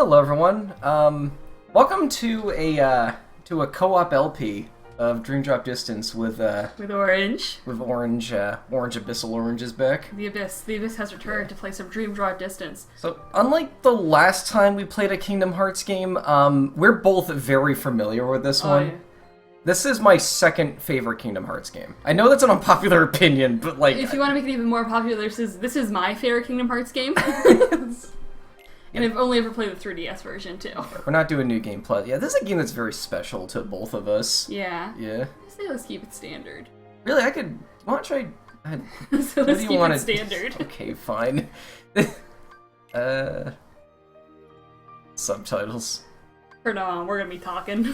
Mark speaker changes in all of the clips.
Speaker 1: Hello, everyone. Welcome to a co-op LP of Dream Drop Distance with
Speaker 2: Orange.
Speaker 1: Orange Abyssal Orange is back.
Speaker 2: The Abyss has returned to play some Dream Drop Distance.
Speaker 1: So, unlike the last time we played a Kingdom Hearts game, we're both very familiar with this one.
Speaker 2: Yeah.
Speaker 1: This is my second favorite Kingdom Hearts game. I know that's an unpopular opinion, but like,
Speaker 2: If you want to make it even more popular, this is my favorite Kingdom Hearts game. And I've only ever played the 3DS version too.
Speaker 1: we're not doing new gameplay. Yeah, this is a game that's very special to both of us.
Speaker 2: Yeah.
Speaker 1: Yeah.
Speaker 2: So let's keep it standard.
Speaker 1: Really, I could. You want to try?
Speaker 2: So
Speaker 1: What
Speaker 2: let's
Speaker 1: do you
Speaker 2: keep
Speaker 1: wanna-
Speaker 2: it standard.
Speaker 1: Okay, fine. Subtitles.
Speaker 2: For now on, we're gonna be talking.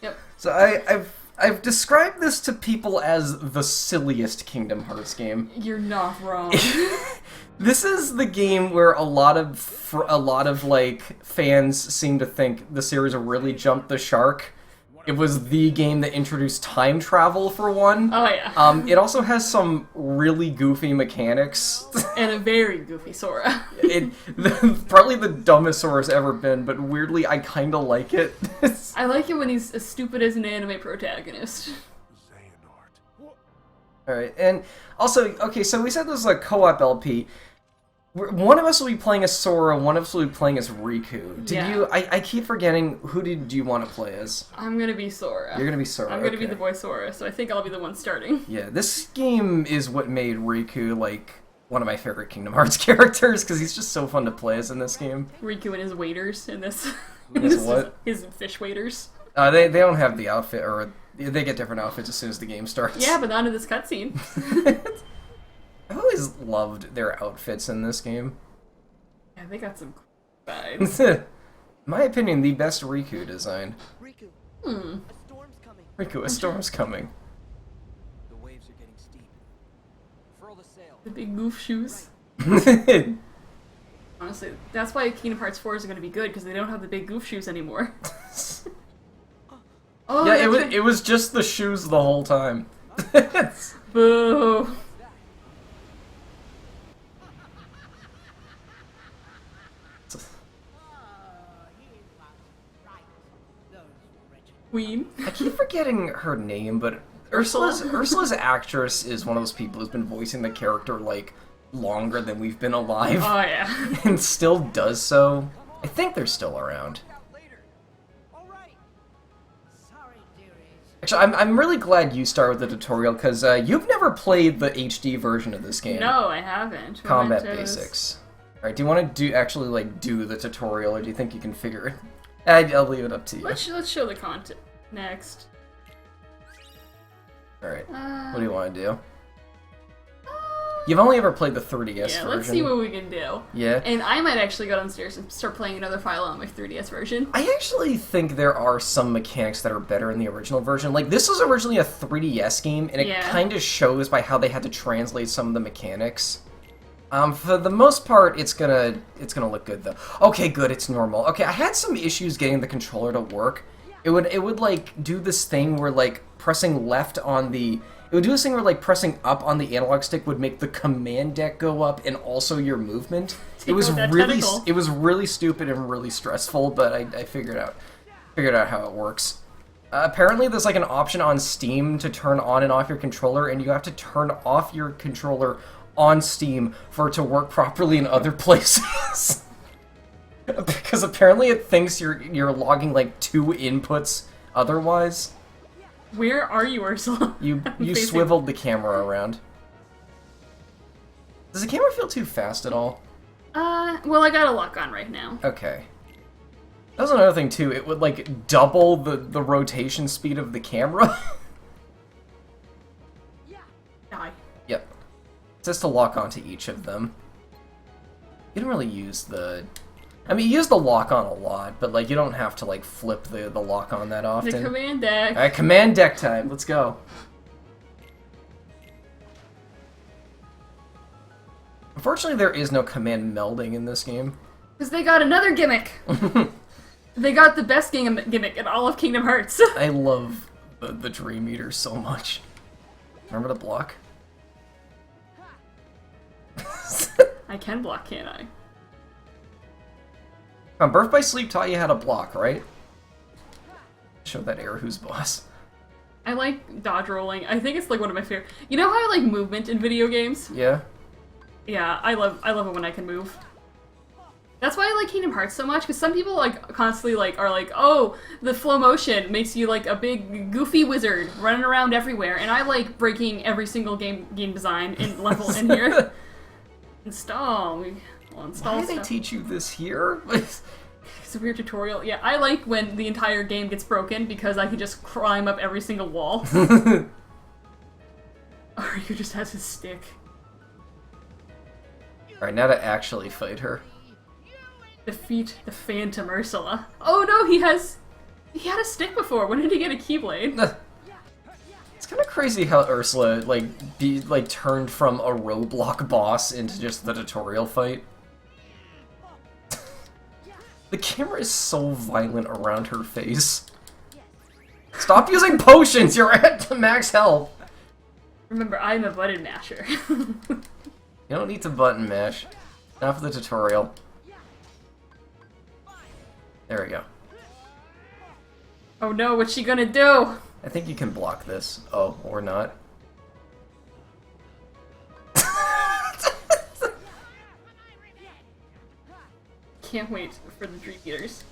Speaker 2: Yep.
Speaker 1: So I've described this to people as the silliest Kingdom Hearts game.
Speaker 2: You're not wrong.
Speaker 1: This is the game where a lot of like fans seem to think the series really jumped the shark. It was the game that introduced time travel for one.
Speaker 2: Oh yeah.
Speaker 1: It also has some really goofy mechanics.
Speaker 2: And a very goofy Sora.
Speaker 1: Probably the dumbest Sora's ever been, but weirdly I kinda like it.
Speaker 2: I like it when he's as stupid as an anime protagonist.
Speaker 1: Alright, and also, okay, so we said this was a co-op LP. One of us will be playing as Sora, one of us will be playing as Riku. Did
Speaker 2: Yeah.
Speaker 1: you... I keep forgetting, who did you want to play as?
Speaker 2: I'm gonna be Sora.
Speaker 1: You're gonna be Sora,
Speaker 2: I'm gonna be
Speaker 1: okay.
Speaker 2: the boy Sora, so I think I'll be the one starting.
Speaker 1: Yeah, this game is what made Riku, like, one of my favorite Kingdom Hearts characters, because he's just so fun to play as in this game.
Speaker 2: Riku and his waiters in this.
Speaker 1: His what?
Speaker 2: His fish waiters.
Speaker 1: They don't have the outfit, or they get different outfits as soon as the game starts.
Speaker 2: Yeah, but not in this cutscene.
Speaker 1: I've always loved their outfits in this game.
Speaker 2: Yeah, they got some cool vibes.
Speaker 1: In my opinion, the best Riku design.
Speaker 3: Riku,
Speaker 2: Hmm.
Speaker 3: a storm's coming.
Speaker 1: Riku, a storm's coming.
Speaker 3: The waves are getting steep. Furl the sail.
Speaker 2: The big goof shoes.
Speaker 1: Yeah,
Speaker 2: Honestly, that's why Kingdom Hearts 4 is going to be good, because they don't have the big goof shoes anymore. Oh,
Speaker 1: it was
Speaker 2: that's
Speaker 1: it was just the shoes the whole time.
Speaker 2: Boo. Queen.
Speaker 1: I keep forgetting her name, but Ursula's actress is one of those people who's been voicing the character like longer than we've been alive,
Speaker 2: Oh, yeah.
Speaker 1: and still does so. I think they're still around.
Speaker 3: Later. All right. Sorry, dearies.
Speaker 1: Actually, I'm really glad you started with the tutorial because you've never played the HD version of this game.
Speaker 2: No, I haven't.
Speaker 1: Combat
Speaker 2: Mementos.
Speaker 1: basics. All right, do you want to actually do the tutorial, or do you think you can figure it? I'll leave it up to you.
Speaker 2: Let's show the content next.
Speaker 1: All right,
Speaker 2: Uh,
Speaker 1: what do you want to do? You've only ever played the 3DS
Speaker 2: yeah,
Speaker 1: version.
Speaker 2: let's see what we can do.
Speaker 1: Yeah.
Speaker 2: And I might actually go downstairs and start playing another file on my 3DS version.
Speaker 1: I actually think there are some mechanics that are better in the original version. Like, this was originally a 3DS game, and it
Speaker 2: Yeah.
Speaker 1: kind of shows by how they had to translate some of the mechanics. For the most part, it's gonna look good though. Okay, good, it's normal. Okay, I had some issues getting the controller to work. It would like do this thing where like pressing left on the it would do this thing where like pressing up on the analog stick would make the command deck go up and also your movement. It was
Speaker 2: out that
Speaker 1: really
Speaker 2: tentacle.
Speaker 1: really stupid and really stressful, but I figured out how it works. Apparently, there's like an option on Steam to turn on and off your controller, and you have to turn off your controller on Steam for it to work properly in other places. Because apparently it thinks you're logging like 2 inputs otherwise.
Speaker 2: Where are you, Ursula?
Speaker 1: You
Speaker 2: I'm facing-
Speaker 1: swiveled the camera around. Does the camera feel too fast at all?
Speaker 2: Well, I got a lock on right now.
Speaker 1: Okay. That was another thing too, it would like double the rotation speed of the camera.
Speaker 2: Die.
Speaker 1: Yep. Just to lock onto each of them. You don't really use the... I mean, you use the lock-on a lot, but, like, you don't have to, like, flip the lock-on that
Speaker 2: The
Speaker 1: often.
Speaker 2: command deck.
Speaker 1: Alright, command deck time. Let's go. Unfortunately, there is no command melding in this game.
Speaker 2: Because they got another gimmick. They got the best gimmick in all of Kingdom Hearts.
Speaker 1: I love the Dream Eater so much. Remember to block?
Speaker 2: I can block, can't I?
Speaker 1: Birth by Sleep taught you how to block, right? Show that error who's boss.
Speaker 2: I like dodge rolling. I think it's like one of my favorite. You know how I like movement in video games?
Speaker 1: Yeah?
Speaker 2: Yeah, I love it when I can move. That's why I like Kingdom Hearts so much, because some people like constantly like are like, oh, the flow motion makes you like a big goofy wizard running around everywhere, and I like breaking every single game design in level in here. Install. We'll install
Speaker 1: Why do they
Speaker 2: stuff.
Speaker 1: teach you this here?
Speaker 2: It's a weird tutorial. Yeah, I like when the entire game gets broken because I can just climb up every single wall. Or you just has his stick.
Speaker 1: Alright, now to actually fight her.
Speaker 2: Defeat the Phantom Ursula. Oh no, he had a stick before. When did he get a Keyblade?
Speaker 1: It's kind of crazy how Ursula, turned from a Roblox boss into just the tutorial fight. The camera is so violent around her face. Stop using potions! You're at max health!
Speaker 2: Remember, I'm a button masher.
Speaker 1: You don't need to button mash. Not for the tutorial. There we go.
Speaker 2: Oh no, what's she gonna do?
Speaker 1: I think you can block this. Oh, or not.
Speaker 2: Can't wait for the Dream Eaters.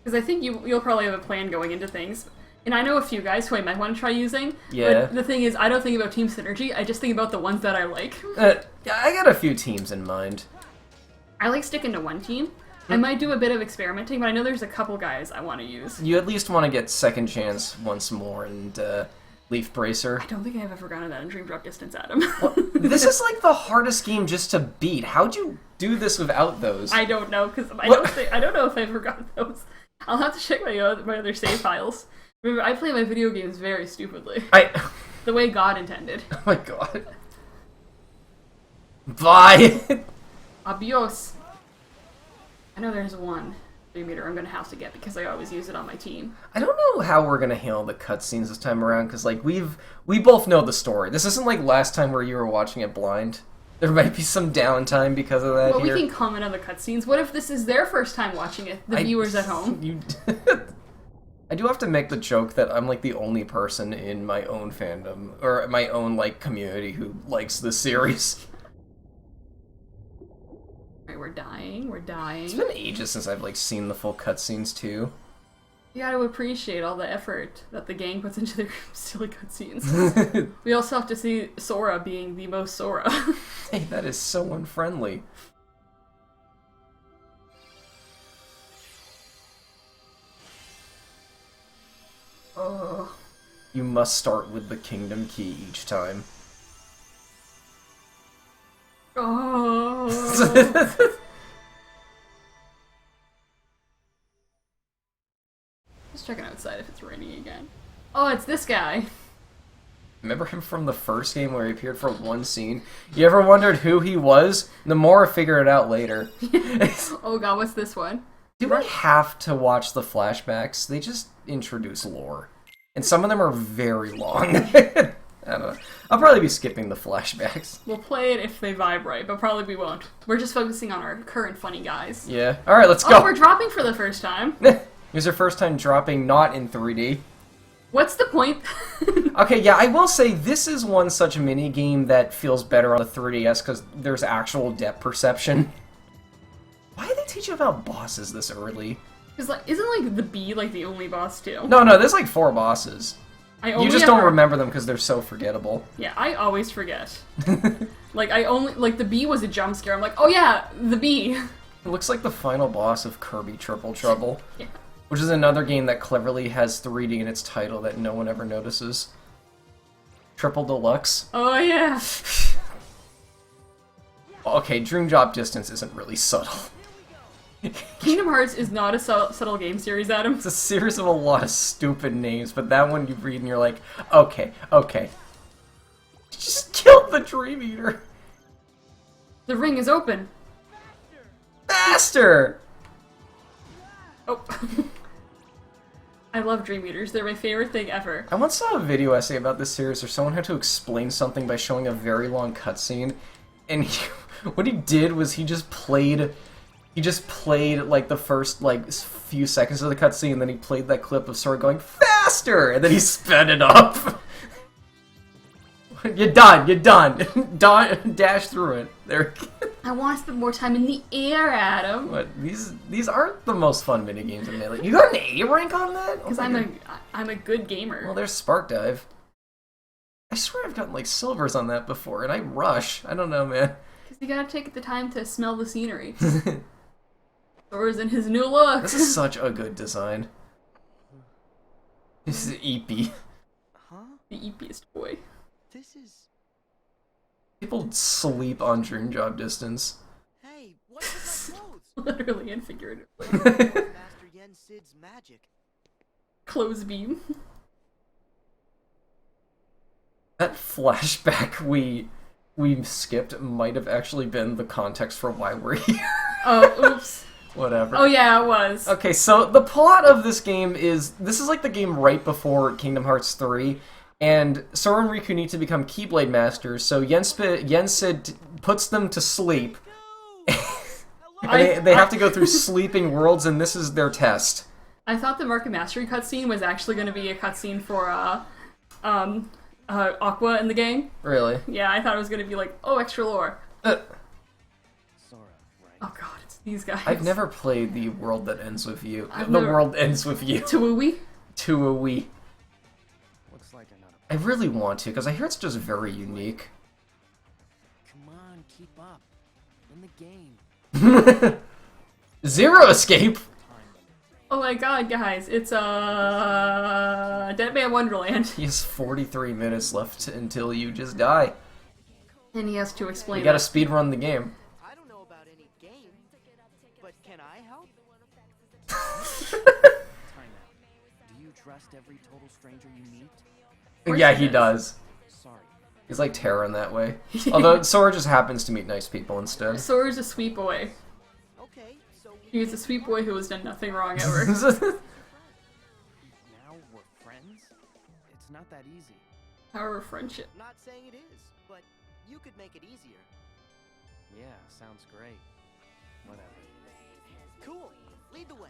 Speaker 2: Because I think you'll probably have a plan going into things. And I know a few guys who I might want to try using.
Speaker 1: Yeah.
Speaker 2: But the thing is, I don't think about team synergy. I just think about the ones that I like.
Speaker 1: Yeah, I got a few teams in mind.
Speaker 2: I like sticking to one team. I might do a bit of experimenting, but I know there's a couple guys I want to use.
Speaker 1: You at least want to get Second Chance once more and Leaf Bracer.
Speaker 2: I don't think I've ever gotten that in Dream Drop Distance, Adam.
Speaker 1: This is like the hardest game just to beat. How'd you do this without those?
Speaker 2: I don't know, because I don't know if I forgot those. I'll have to check my other save files. Remember, I play my video games very stupidly. The way God intended.
Speaker 1: Oh my god. Bye!
Speaker 2: Adios. I know there's one 3-meter I'm gonna have to get because I always use it on my team.
Speaker 1: I don't know how we're gonna handle the cutscenes this time around, because like we both know the story. This isn't like last time where you were watching it blind. There might be some downtime because of that.
Speaker 2: Well,
Speaker 1: here.
Speaker 2: we can comment on the cutscenes. What if this is their first time watching it? The viewers at home.
Speaker 1: I do have to make the joke that I'm like the only person in my own fandom or my own like community who likes this series.
Speaker 2: Alright, we're dying. We're dying.
Speaker 1: It's been ages since I've like seen the full cutscenes too.
Speaker 2: You gotta appreciate all the effort that the gang puts into their silly cutscenes. We also have to see Sora being the most Sora.
Speaker 1: Hey, that is so unfriendly.
Speaker 2: Oh.
Speaker 1: You must start with the Kingdom Key each time.
Speaker 2: Oh. Just checking outside if it's raining again. Oh, it's this guy.
Speaker 1: Remember him from the first game where he appeared for one scene? You ever wondered who he was? Nomura figured it out later.
Speaker 2: Oh god, what's this one?
Speaker 1: Do we have to watch the flashbacks? They just introduce lore. And some of them are very long. I don't know. I'll probably be skipping the flashbacks.
Speaker 2: We'll play it if they vibe right, but probably we won't. We're just focusing on our current funny guys.
Speaker 1: Yeah. Alright, let's
Speaker 2: Oh,
Speaker 1: go!
Speaker 2: we're dropping for the first time.
Speaker 1: Here's our first time dropping not in 3D.
Speaker 2: What's the point?
Speaker 1: Okay, yeah, I will say this is one such mini game that feels better on the 3DS because there's actual depth perception. Why do they teach you about bosses this early?
Speaker 2: Because like, isn't like the bee like the only boss too?
Speaker 1: No, there's like 4 bosses. You just don't remember them because they're so forgettable.
Speaker 2: Yeah, I always forget. Like the bee was a jump scare. I'm like, oh yeah, the bee.
Speaker 1: It looks like the final boss of Kirby Triple Trouble.
Speaker 2: Yeah.
Speaker 1: Which is another game that cleverly has 3D in its title that no one ever notices. Triple Deluxe.
Speaker 2: Oh yeah.
Speaker 1: Okay, Dream Drop Distance isn't really subtle.
Speaker 2: Kingdom Hearts is not a subtle game series, Adam.
Speaker 1: It's a series of a lot of stupid names, but that one you read and you're like, okay. Just killed the Dream Eater.
Speaker 2: The ring is open.
Speaker 1: Faster!
Speaker 2: Oh. I love Dream Eaters. They're my favorite thing ever.
Speaker 1: I once saw a video essay about this series where someone had to explain something by showing a very long cutscene, and what he did was he just played he just played like the first like few seconds of the cutscene, and then he played that clip of Sora going faster, and then he sped it up. You're done. You're done. Dash through it. There.
Speaker 2: I want to spend more time in the air, Adam.
Speaker 1: What? These aren't the most fun minigames in Melee. You got an A rank on that?
Speaker 2: Because I'm a good gamer.
Speaker 1: Well, there's Spark Dive. I swear I've gotten like silvers on that before, and I rush. I don't know, man.
Speaker 2: Because you gotta take the time to smell the scenery. Sora's in his new look.
Speaker 1: This is such a good design. This is Eepy.
Speaker 3: Huh?
Speaker 2: The eepiest boy.
Speaker 3: This is...
Speaker 1: People sleep on Dream Job Distance.
Speaker 3: Hey, what's with my clothes?
Speaker 2: Literally and figuratively.
Speaker 3: Master Yen Sid's magic.
Speaker 2: Close beam.
Speaker 1: That flashback we skipped might have actually been the context for why we're here.
Speaker 2: Oh, oops.
Speaker 1: Whatever.
Speaker 2: Oh yeah, it was.
Speaker 1: Okay, so the plot of this game is, this is like the game right before Kingdom Hearts 3, and Sora and Riku need to become Keyblade Masters, so Yen Sid puts them to sleep. And they have to go through sleeping worlds, and this is their test.
Speaker 2: I thought the Mark of Mastery cutscene was actually going to be a cutscene for Aqua and the gang.
Speaker 1: Really?
Speaker 2: Yeah, I thought it was going to be like, oh, extra lore.
Speaker 3: Sora, right?
Speaker 2: Oh god, it's these guys.
Speaker 1: I've never played the world that ends with you.
Speaker 2: I've
Speaker 1: The
Speaker 2: never-
Speaker 1: world ends with you.
Speaker 2: Tawui?
Speaker 1: To a Wii.
Speaker 3: Looks like another...
Speaker 1: I really want to, because I hear it's just very unique.
Speaker 3: Come on, keep up. In the game.
Speaker 1: Zero Escape!
Speaker 2: Oh my god, guys, it's Dead Man Wonderland.
Speaker 1: He has 43 minutes left until you just die.
Speaker 2: And he has to
Speaker 1: You
Speaker 2: explain
Speaker 1: gotta
Speaker 2: that.
Speaker 1: speedrun the game.
Speaker 3: I don't know about any game, but can I help? Time out. Do you trust every total stranger you meet?
Speaker 2: course
Speaker 1: Yeah,
Speaker 2: he
Speaker 1: he
Speaker 2: does.
Speaker 1: does.
Speaker 3: Sorry.
Speaker 1: He's like Terra in that way. Although Sora just happens to meet nice people instead.
Speaker 2: Sora's a sweet boy.
Speaker 3: Okay, so
Speaker 2: He's a sweet boy who has done nothing wrong ever.
Speaker 3: now we're friends? It's not that easy.
Speaker 2: Power of friendship.
Speaker 3: Not saying it is, but you could make it easier. Yeah, sounds great. Whatever. Cool. Lead the way.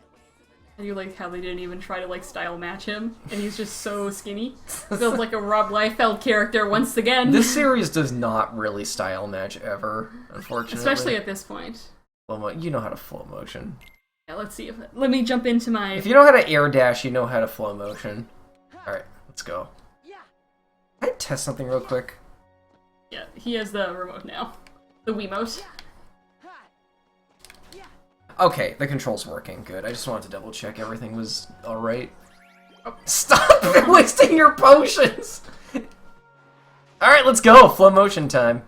Speaker 2: And you like how they didn't even try to like style match him, and he's just so skinny. Feels like a Rob Liefeld character once again.
Speaker 1: This series does not really style match ever, unfortunately.
Speaker 2: Especially at this point.
Speaker 1: You know how to flow motion.
Speaker 2: Yeah, let's see if let me jump into my.
Speaker 1: If you know how to air dash, you know how to flow motion. Alright, let's go.
Speaker 3: Yeah.
Speaker 1: Can I test something real quick?
Speaker 2: Yeah, he has the remote now, the Wiimote.
Speaker 3: Ha. Yeah.
Speaker 1: Okay, the control's working. Good. I just wanted to double check everything was alright.
Speaker 2: Oh.
Speaker 1: Stop wasting your potions! Alright, let's go! Flow motion time.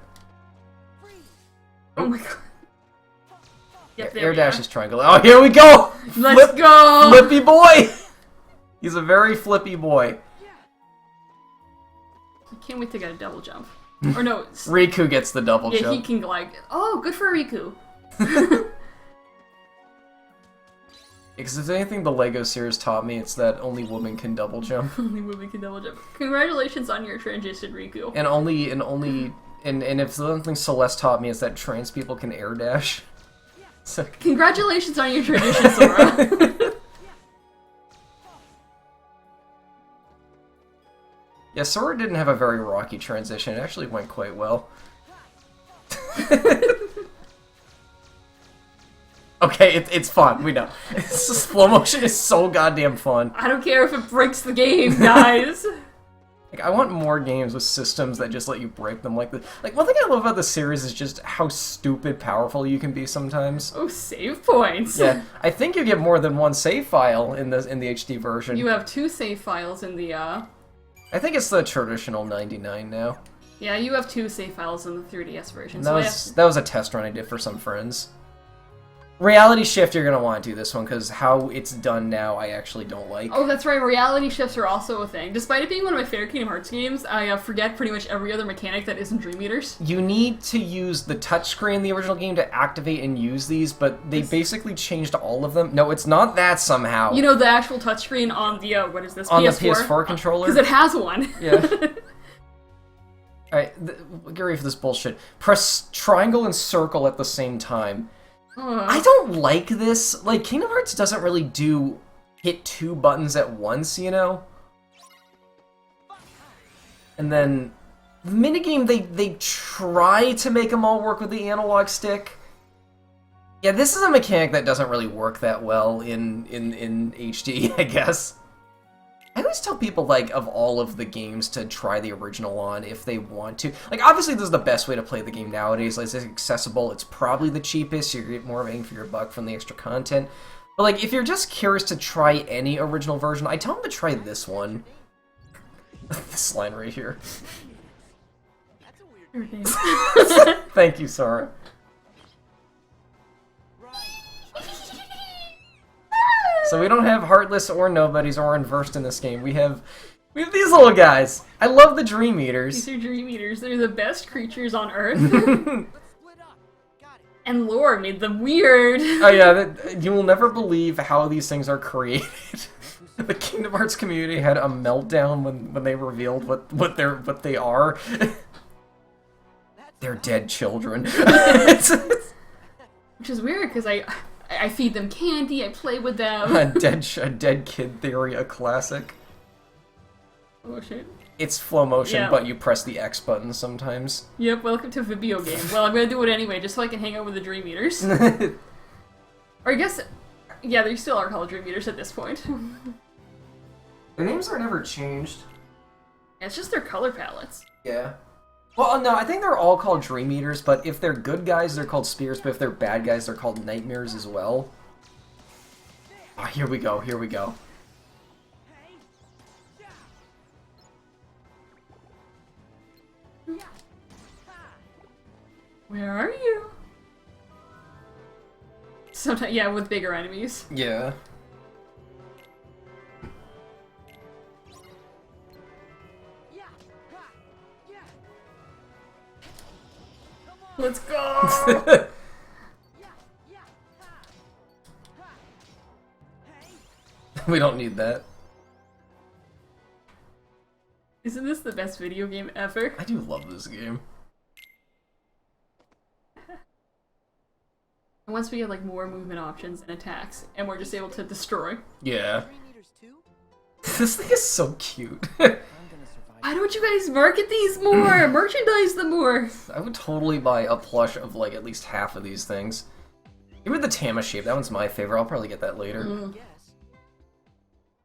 Speaker 2: Oh my god. Yep, there
Speaker 1: Air
Speaker 2: we
Speaker 1: dash
Speaker 2: are.
Speaker 1: is triangle. Oh, here we go!
Speaker 2: Let's go!
Speaker 1: Flippy boy! He's a very flippy boy.
Speaker 2: I can't wait to get a double jump. Or no,
Speaker 1: Riku gets the double
Speaker 2: yeah,
Speaker 1: jump.
Speaker 2: he can glide. Oh, good for Riku.
Speaker 1: Because if anything the LEGO series taught me, it's that only women can double jump.
Speaker 2: Only movie can double jump. Congratulations on your transition, Riku.
Speaker 1: And if something Celeste taught me, is that trans people can air dash. So,
Speaker 2: Congratulations on your transition, Sora.
Speaker 1: yeah, Sora didn't have a very rocky transition. It actually went quite well. Okay, it's fun. We know. Slow motion is so goddamn fun.
Speaker 2: I don't care if it breaks the game, guys.
Speaker 1: Like, I want more games with systems that just let you break them like this. Like, one thing I love about this series is just how stupid powerful you can be sometimes.
Speaker 2: Oh, save points.
Speaker 1: Yeah, I think you get more than one save file in the HD version.
Speaker 2: You have 2 save files in the,
Speaker 1: I think it's the traditional 99 now.
Speaker 2: Yeah, you have 2 save files in the 3DS version.
Speaker 1: And
Speaker 2: So
Speaker 1: that was a test run I did for some friends. Reality Shift, you're gonna want to do this one because how it's done now, I actually don't like.
Speaker 2: Oh, that's right. Reality shifts are also a thing. Despite it being one of my favorite Kingdom Hearts games, I forget pretty much every other mechanic that isn't Dream Eaters.
Speaker 1: You need to use the touchscreen in the original game to activate and use these, but they basically changed all of them. No, it's not that somehow.
Speaker 2: You know, the actual touchscreen on the, what is this,
Speaker 1: on
Speaker 2: PS4?
Speaker 1: the PS4 controller?
Speaker 2: Because it has one.
Speaker 1: Yeah. Alright, get ready for this bullshit. Press triangle and circle at the same time. I don't like this. Like, Kingdom Hearts doesn't really do hit 2 buttons at once, you know? And then the minigame, they try to make them all work with the analog stick. Yeah, this is a mechanic that doesn't really work that well in HD, I guess. I always tell people, like, of all of the games to try the original on if they want to. Like, obviously this is the best way to play the game nowadays. Like, it's accessible, it's probably the cheapest, you get more bang for your buck from the extra content. But, like, if you're just curious to try any original version, I tell them to try this one. This line right here. Thank you, Sora. So we don't have Heartless or Nobodies or Unversed in this game. We have these little guys. I love the Dream Eaters.
Speaker 2: These are Dream Eaters. They're the best creatures on Earth. And lore made them weird.
Speaker 1: Oh yeah, you will never believe how these things are created. The Kingdom Hearts community had a meltdown when they revealed what they are. They're dead children.
Speaker 2: Which is weird because I feed them candy, I play with them.
Speaker 1: a dead kid theory, a classic.
Speaker 2: Oh shit.
Speaker 1: It's flow motion,
Speaker 2: Yeah.
Speaker 1: but you press the X button sometimes.
Speaker 2: Yep, welcome to Vibio game. Well, I'm gonna do it anyway, just so I can hang out with the Dream Eaters. Or I guess, yeah, they still are called Dream Eaters at this point.
Speaker 1: Their names are never changed.
Speaker 2: It's just their color palettes.
Speaker 1: Yeah. Well, no, I think they're all called Dream Eaters, but if they're good guys, they're called Spears, but if they're bad guys, they're called Nightmares as well. Oh, here we go, here we go.
Speaker 2: Where are you? Sometimes, yeah, with bigger enemies.
Speaker 1: Yeah.
Speaker 2: Let's go!
Speaker 1: We don't need that.
Speaker 2: Isn't this the best video game ever?
Speaker 1: I do love this game.
Speaker 2: And once we get like more movement options and attacks, and we're just able to destroy.
Speaker 1: Yeah.
Speaker 3: Dream Eaters too?
Speaker 1: This thing is so cute.
Speaker 3: I'm gonna survive.
Speaker 2: Why don't you guys market these more? Merchandise them more!
Speaker 1: I would totally buy a plush of like at least half of these things. Even the Tama shape, that one's my favorite. I'll probably get that later.
Speaker 3: Yes.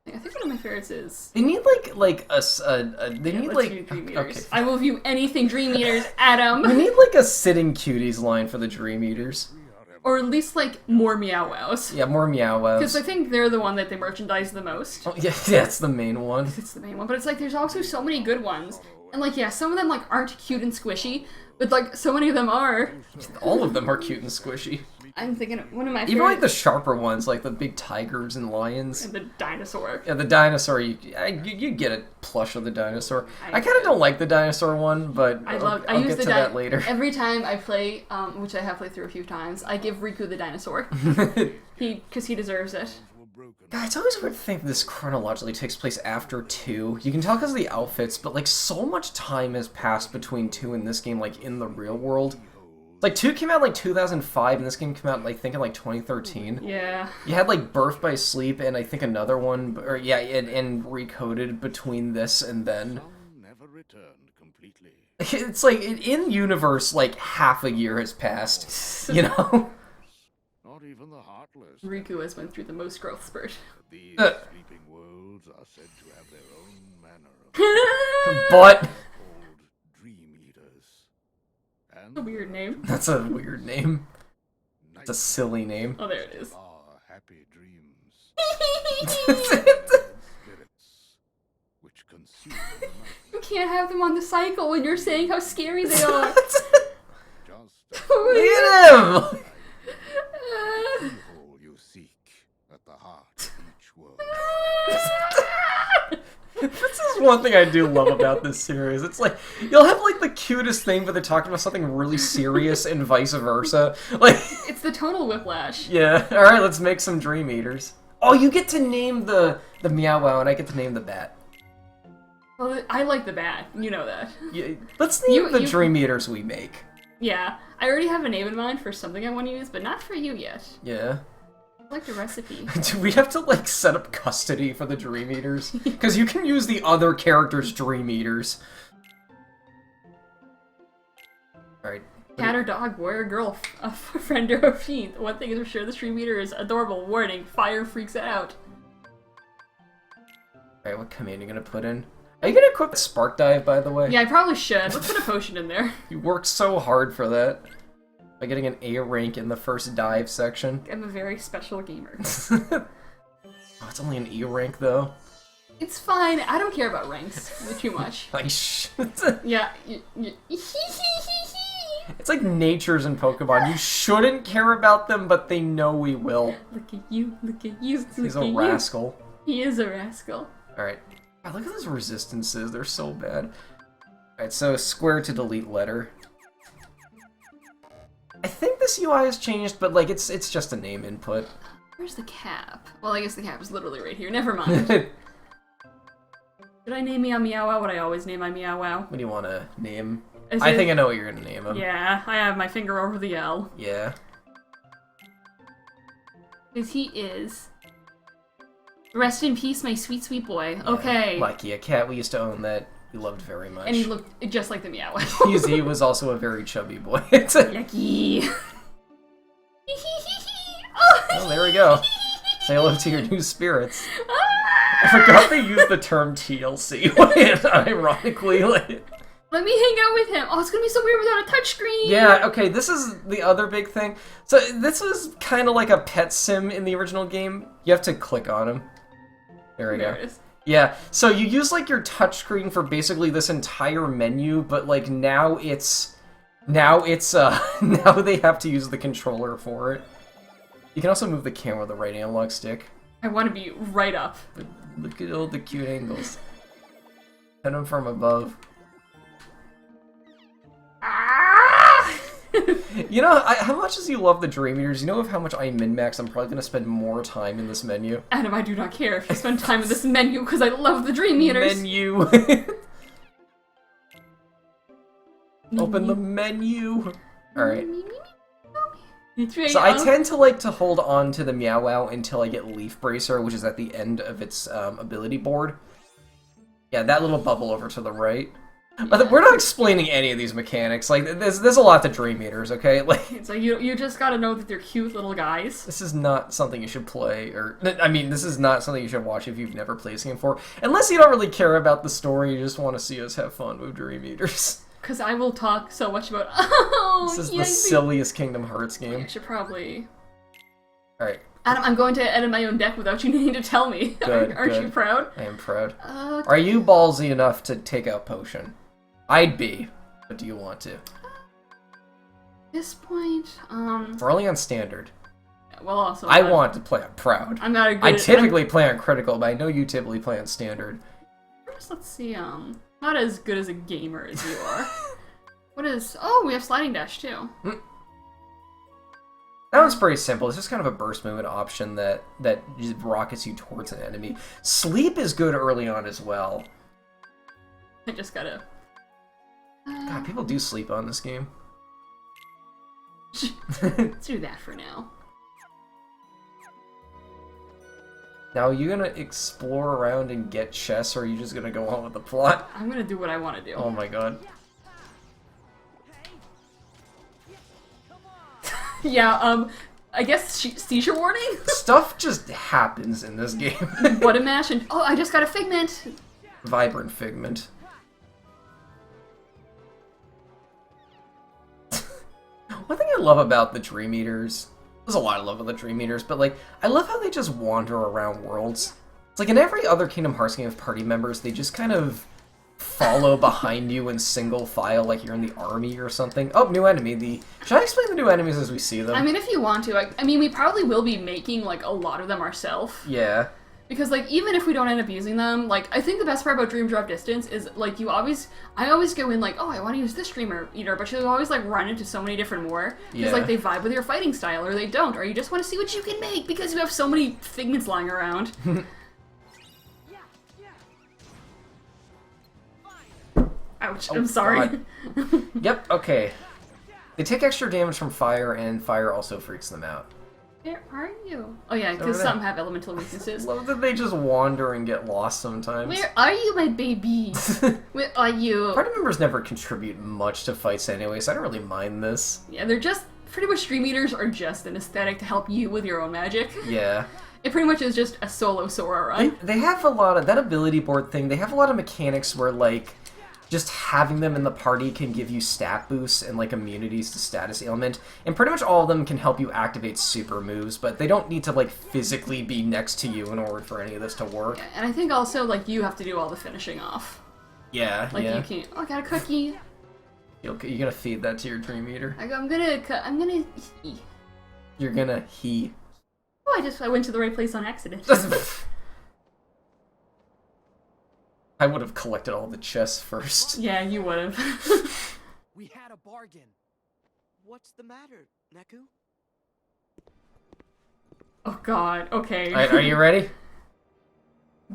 Speaker 2: I think one of my favorites is...
Speaker 1: They need like they need
Speaker 2: Let's
Speaker 1: like
Speaker 2: do Dream
Speaker 1: okay.
Speaker 2: Eaters. I will view anything Dream Eaters, Adam!
Speaker 1: We need like a sitting cuties line for the Dream Eaters.
Speaker 2: Or at least like more Meow Wows.
Speaker 1: Yeah, more Meow Wows.
Speaker 2: Because I think they're the one that they merchandise the most.
Speaker 1: Oh, yeah, that's the main one.
Speaker 2: It's the main one, but it's like there's also so many good ones. And like, yeah, some of them like aren't cute and squishy, but like so many of them are.
Speaker 1: All of them are cute and squishy.
Speaker 2: I'm thinking one of my
Speaker 1: Even like the
Speaker 2: favorites.
Speaker 1: sharper ones, like the big tigers and lions.
Speaker 2: The dinosaur.
Speaker 1: Yeah, the dinosaur, you get a plush of the dinosaur. I kind
Speaker 2: I-
Speaker 1: of don't like the dinosaur one, but
Speaker 2: I
Speaker 1: I'll
Speaker 2: use
Speaker 1: get
Speaker 2: the
Speaker 1: to that later.
Speaker 2: Every time I play, which I have played through a few times, I give Riku the dinosaur. Because he deserves it.
Speaker 1: God, it's always weird to think this chronologically takes place after 2. You can tell because of the outfits, but like so much time has passed between 2 and this game, like in the real world. Like 2 came out like 2005, and this game came out like I think in like 2013.
Speaker 2: Yeah.
Speaker 1: You had like Birth by Sleep and I think another one, or yeah, and Recoded between this and then.
Speaker 4: Some never returned completely.
Speaker 1: It's like in universe, like half a year has passed. You know.
Speaker 4: Not even the heartless.
Speaker 2: Riku has went through the most growth spurt.
Speaker 4: These
Speaker 1: Uh.
Speaker 4: sleeping worlds are said to have their own manner of
Speaker 1: But
Speaker 4: old dream eaters. And
Speaker 2: A weird name.
Speaker 1: that's a weird name.
Speaker 4: night
Speaker 1: It's a silly name.
Speaker 2: Oh, there it is.
Speaker 4: are happy dreams. Spirits which consume the night.
Speaker 2: You can't have them on the cycle when you're saying how scary they are.
Speaker 4: Just
Speaker 2: Oh
Speaker 1: Look
Speaker 2: my
Speaker 1: at him!
Speaker 2: God.
Speaker 4: evil you seek at the heart of each world.
Speaker 1: This is one thing I do love about this series. It's like, you'll have like the cutest thing, but they're talking about something really serious and vice versa. Like,
Speaker 2: It's the total whiplash.
Speaker 1: yeah, alright, let's make some Dream Eaters. Oh, you get to name the Meow Wow, and I get to name the bat.
Speaker 2: Well, I like the bat. You know that.
Speaker 1: Yeah, let's name
Speaker 2: You-
Speaker 1: the
Speaker 2: you-
Speaker 1: Dream Eaters we make.
Speaker 2: Yeah, I already have a name in mind for something I want to use, but not for you yet.
Speaker 1: Yeah.
Speaker 2: I like the recipe.
Speaker 1: Do we have to, like, set up custody for the Dream Eaters? Because you can use the other character's Dream Eaters. Alright.
Speaker 2: Cat or dog, boy or girl, a friend or a fiend. One thing is for sure, the Stream Eater is adorable. Warning, fire freaks it out.
Speaker 1: Alright, what command are you gonna put in? Are you gonna equip the Spark Dive, by the way?
Speaker 2: Yeah, I probably should. Let's put a potion in there.
Speaker 1: You worked so hard for that. By getting an A rank in the first dive section.
Speaker 2: I'm a very special gamer.
Speaker 1: Oh, it's only an E rank, though.
Speaker 2: It's fine. I don't care about ranks too much.
Speaker 1: Like,
Speaker 2: Yeah.
Speaker 1: It's like natures in Pokemon. You shouldn't care about them, but they know we will.
Speaker 2: Look at you. Look at you. Look
Speaker 1: He's
Speaker 2: at
Speaker 1: a
Speaker 2: you.
Speaker 1: rascal.
Speaker 2: He is a rascal.
Speaker 1: Alright. Wow, look at those resistances. They're so bad. Alright, so square to delete letter. I think this UI has changed, but like it's just a name input.
Speaker 2: Where's the cap? Well, I guess the cap is literally right here. Never mind. Did I name Meow Meow Wow what I always name my Meow Wow?
Speaker 1: What do you want to name?
Speaker 2: Is
Speaker 1: I
Speaker 2: it-
Speaker 1: think I know what you're gonna name him.
Speaker 2: Yeah, I have my finger over the L.
Speaker 1: Yeah.
Speaker 2: Because he is. Rest in peace, my sweet, sweet boy. Okay.
Speaker 1: Lucky, a cat we used to own that we loved very much.
Speaker 2: And he looked just like the Meow Wow.
Speaker 1: He was also a very chubby boy.
Speaker 2: Yucky.
Speaker 1: Oh, there we go. Say hello to your new spirits. I forgot they used the term TLC. Ironically, like...
Speaker 2: Let me hang out with him. Oh, it's gonna be so weird without a touchscreen.
Speaker 1: Yeah, okay, this is the other big thing. So this was kind of like a pet sim in the original game. You have to click on him. There we
Speaker 2: There
Speaker 1: go.
Speaker 2: it is.
Speaker 1: Yeah, so you use like your touchscreen for basically this entire menu, but like now now they have to use the controller for it. You can also move the camera with the right analog stick.
Speaker 2: I want to be right up.
Speaker 1: But look at all the cute angles. Hit them from above.
Speaker 2: Ah!
Speaker 1: You know, how much as you love the Dream Eaters, you know of how much I min-max, I'm probably going to spend more time in this menu.
Speaker 2: Adam, I do not care if you spend time in this menu because I love the Dream Eaters.
Speaker 1: Menu! Open the menu! Alright. So I tend to like to hold on to the Meow Wow until I get Leaf Bracer, which is at the end of its ability board. Yeah, that little bubble over to the right. But we're not explaining any of these mechanics. Like, there's a lot to Dream Eaters, okay? Like,
Speaker 2: It's like you just gotta know that they're cute little guys.
Speaker 1: this is not something you should play, or I mean, this is not something you should watch if you've never played this game before. Unless you don't really care about the story, you just want to see us have fun with Dream Eaters.
Speaker 2: Because I will talk so much about. Oh,
Speaker 1: This is the
Speaker 2: yikes.
Speaker 1: silliest Kingdom Hearts
Speaker 2: I
Speaker 1: game.
Speaker 2: should probably.
Speaker 1: Alright,
Speaker 2: Adam, I'm going to edit my own deck without you needing to tell me.
Speaker 1: Good,
Speaker 2: Aren't you
Speaker 1: good.
Speaker 2: proud?
Speaker 1: I am proud.
Speaker 2: Uh,
Speaker 1: Are you ballsy enough to take out Potion? I'd be, but do you want to?
Speaker 2: At this point,
Speaker 1: We're only on Standard.
Speaker 2: well, also.
Speaker 1: I want to play on Proud.
Speaker 2: I'm not a good.
Speaker 1: I typically play on Critical, but I know you typically play on Standard.
Speaker 2: Let's see. Not as good as a gamer as you are. What is? Oh, we have sliding dash too.
Speaker 1: That one's pretty simple. It's just kind of a burst movement option that just rockets you towards an enemy. Sleep is good early on as well.
Speaker 2: I just gotta.
Speaker 1: God, people do sleep on this game.
Speaker 2: Let's do that for now.
Speaker 1: Now, are you gonna explore around and get chests, or are you just gonna go on with the plot?
Speaker 2: I'm gonna do what I want to do.
Speaker 1: Oh my god.
Speaker 2: Yeah. I guess seizure warning.
Speaker 1: Stuff just happens in this game.
Speaker 2: What a mash! And oh, I just got a figment.
Speaker 1: Vibrant Figment. One thing I love about the Dream Eaters, there's a lot I love about the Dream Eaters, but like, I love how they just wander around worlds. It's like in every other Kingdom Hearts game with party members, they just kind of follow behind you in single file like you're in the army or something. Oh, new enemy. Should I explain the new enemies as we see them?
Speaker 2: I mean, if you want to, I mean, we probably will be making like a lot of them ourselves.
Speaker 1: Yeah.
Speaker 2: Because, like, even if we don't end up using them, like, I think the best part about Dream Drop Distance is, like, I always go in, like, oh, I want to use this Dream Eater, but you always, like, run into so many different more. Because,
Speaker 1: Yeah.
Speaker 2: like, they vibe with your fighting style, or they don't, or you just want to see what you can make because you have so many figments lying around. Ouch, I'm
Speaker 1: Oh,
Speaker 2: sorry.
Speaker 1: God. Yep, okay. They take extra damage from fire, and fire also freaks them out.
Speaker 2: Where are you? Oh yeah,
Speaker 1: Over
Speaker 2: because
Speaker 1: there.
Speaker 2: some have elemental weaknesses.
Speaker 1: Love that they just wander and get lost sometimes.
Speaker 2: Where are you, my baby? Where are you?
Speaker 1: Party members never contribute much to fights anyway, so I don't really mind this.
Speaker 2: Yeah, they're just pretty much Dream Eaters are just an aesthetic to help you with your own magic.
Speaker 1: Yeah.
Speaker 2: It pretty much is just a solo Sora run.
Speaker 1: They have a lot of, that ability board thing, they have a lot of mechanics where, like, just having them in the party can give you stat boosts and, like, immunities to status ailment, and pretty much all of them can help you activate super moves, but they don't need to, like, physically be next to you in order for any of this to work.
Speaker 2: Yeah, and I think also, like, you have to do all the finishing off.
Speaker 1: Yeah,
Speaker 2: Like,
Speaker 1: yeah.
Speaker 2: you can't, oh, I got a cookie.
Speaker 1: You're gonna feed that to your Dream Eater.
Speaker 2: I'm gonna,
Speaker 1: You're gonna
Speaker 2: oh, I went to the right place on accident.
Speaker 1: I would have collected all the chests first.
Speaker 2: Yeah, you would've.
Speaker 3: We had a bargain. What's the matter, Neku?
Speaker 2: Oh god, okay.
Speaker 1: Alright, are you ready?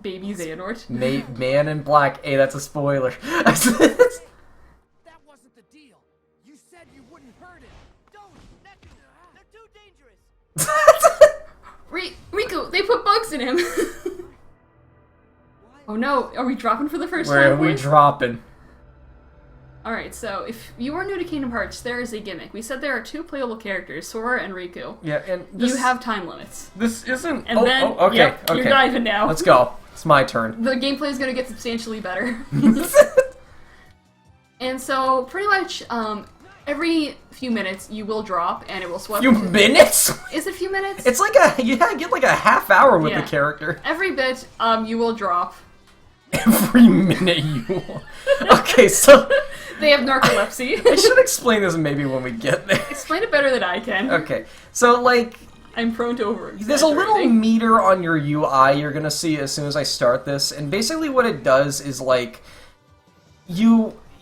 Speaker 2: Baby Xehanort.
Speaker 1: Man in Black. Hey, that's a spoiler.
Speaker 3: That wasn't the deal. You said you wouldn't hurt him. Don't, Neku. They're too dangerous.
Speaker 2: Riku, they put bugs in him. Oh no, are we dropping for the first
Speaker 1: Where
Speaker 2: time?
Speaker 1: are we
Speaker 2: boys?
Speaker 1: dropping?
Speaker 2: Alright, so if you are new to Kingdom Hearts, there is a gimmick. We said there are two playable characters, Sora and Riku.
Speaker 1: Yeah, and this,
Speaker 2: You have time limits.
Speaker 1: this isn't.
Speaker 2: And
Speaker 1: okay,
Speaker 2: yep,
Speaker 1: okay.
Speaker 2: you're diving now.
Speaker 1: Let's go. It's my turn.
Speaker 2: The gameplay is going to get substantially better. And so, pretty much, every few minutes you will drop, and it will swap.
Speaker 1: Few minutes?
Speaker 2: Is it a few minutes?
Speaker 1: It's like you get like a half hour with
Speaker 2: Yeah.
Speaker 1: the character.
Speaker 2: Every bit, you will drop.
Speaker 1: Every minute you. Okay, so
Speaker 2: They have narcolepsy.
Speaker 1: I should explain this maybe when we get there.
Speaker 2: Explain it better than I can.
Speaker 1: Okay, so like.
Speaker 2: I'm prone to over.
Speaker 1: There's a little meter on your UI you're gonna see as soon as I start this, and basically what it does is like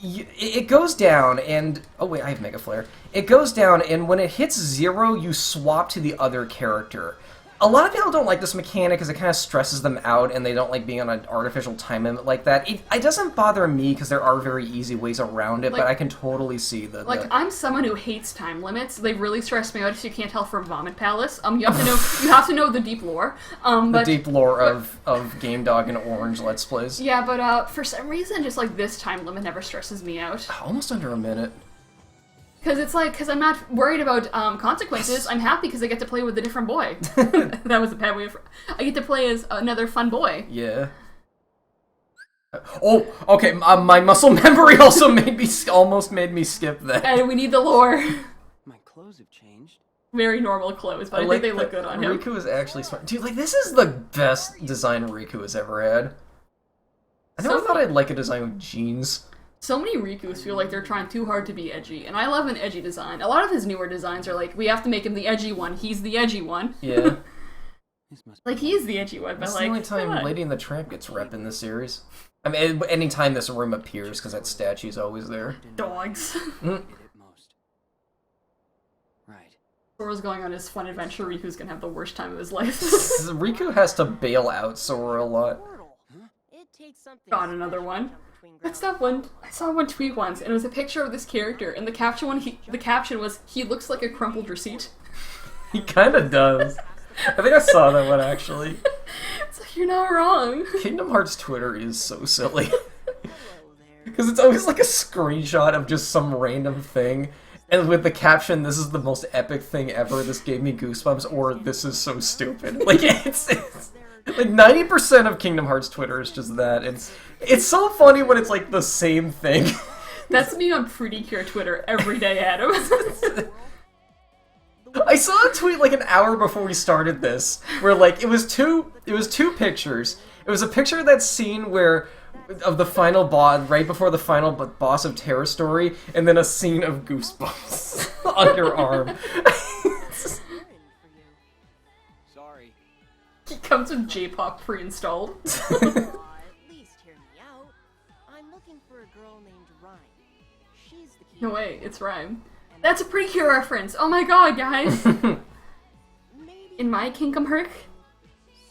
Speaker 1: it goes down and oh wait, I have Mega Flare. It goes down and when it hits 0, you swap to the other character. A lot of people don't like this mechanic because it kind of stresses them out and they don't like being on an artificial time limit like that. It doesn't bother me because there are very easy ways around it,
Speaker 2: Like-
Speaker 1: but I can totally see the...
Speaker 2: Like, I'm someone who hates time limits. They really stress me out, if you can't tell from Vomit Palace. You have to know the deep lore.
Speaker 1: the
Speaker 2: But
Speaker 1: deep lore of Game Dog and Orange Let's Plays.
Speaker 2: yeah, but for some reason, just like this time limit never stresses me out.
Speaker 1: Almost under a minute.
Speaker 2: Because I'm not worried about consequences. I'm happy because I get to play with a different boy. That was a bad way of... I get to play as another fun boy.
Speaker 1: Yeah. Oh, okay. My muscle memory also almost made me skip that.
Speaker 2: And we need the lore.
Speaker 3: My clothes have changed.
Speaker 2: Very normal clothes, but I think they look good on him.
Speaker 1: Riku is actually smart. Dude, like, this is the best design Riku has ever had. I never
Speaker 2: So-
Speaker 1: thought I'd like a design with jeans.
Speaker 2: So many Rikus feel like they're trying too hard to be edgy, and I love an edgy design. A lot of his newer designs are like, we have to make him the edgy one. He's the edgy one.
Speaker 1: Yeah.
Speaker 3: This must
Speaker 2: Like, he's the edgy one, but
Speaker 1: That's
Speaker 2: like...
Speaker 1: the only time
Speaker 2: come on.
Speaker 1: Lady and the Tramp gets rep in this series. I mean, anytime this room appears, because that statue's always there.
Speaker 2: Dogs.
Speaker 1: Mm.
Speaker 3: it most. Right.
Speaker 2: Sora's going on his fun adventure. Riku's gonna have the worst time of his life.
Speaker 1: Riku has to bail out Sora a lot.
Speaker 5: Portal. It takes something.
Speaker 2: Got another one.
Speaker 5: special between
Speaker 2: What's
Speaker 5: ground
Speaker 2: that one? I saw one tweet once, and it was a picture of this character, and the caption was, he looks like a crumpled receipt.
Speaker 1: He kind of does. I think I saw that one, actually.
Speaker 2: It's like, you're not wrong.
Speaker 1: Kingdom Hearts Twitter is so silly.
Speaker 5: Hello there.
Speaker 1: Because it's always like a screenshot of just some random thing, and with the caption, "This is the most epic thing ever, this gave me goosebumps," or "This is so stupid." Like, it's like 90% of Kingdom Hearts Twitter is just that. It's so funny when it's like the same thing.
Speaker 2: That's me on Pretty Cure Twitter every day, Adam.
Speaker 1: I saw a tweet like an hour before we started this, where like it was two pictures. It was a picture of that scene where of the final boss, right before the final boss of Terror Story, and then a scene of Goosebumps underarm.
Speaker 3: Sorry.
Speaker 2: He comes with J-pop pre-installed.
Speaker 5: Aw, at least hear me out. I'm looking for a girl named Rhyme. She's the key.
Speaker 2: No way, it's Rhyme. That's a Pretty Cure reference. Oh my god, guys.
Speaker 5: Maybe
Speaker 2: In my Kingdom Heart.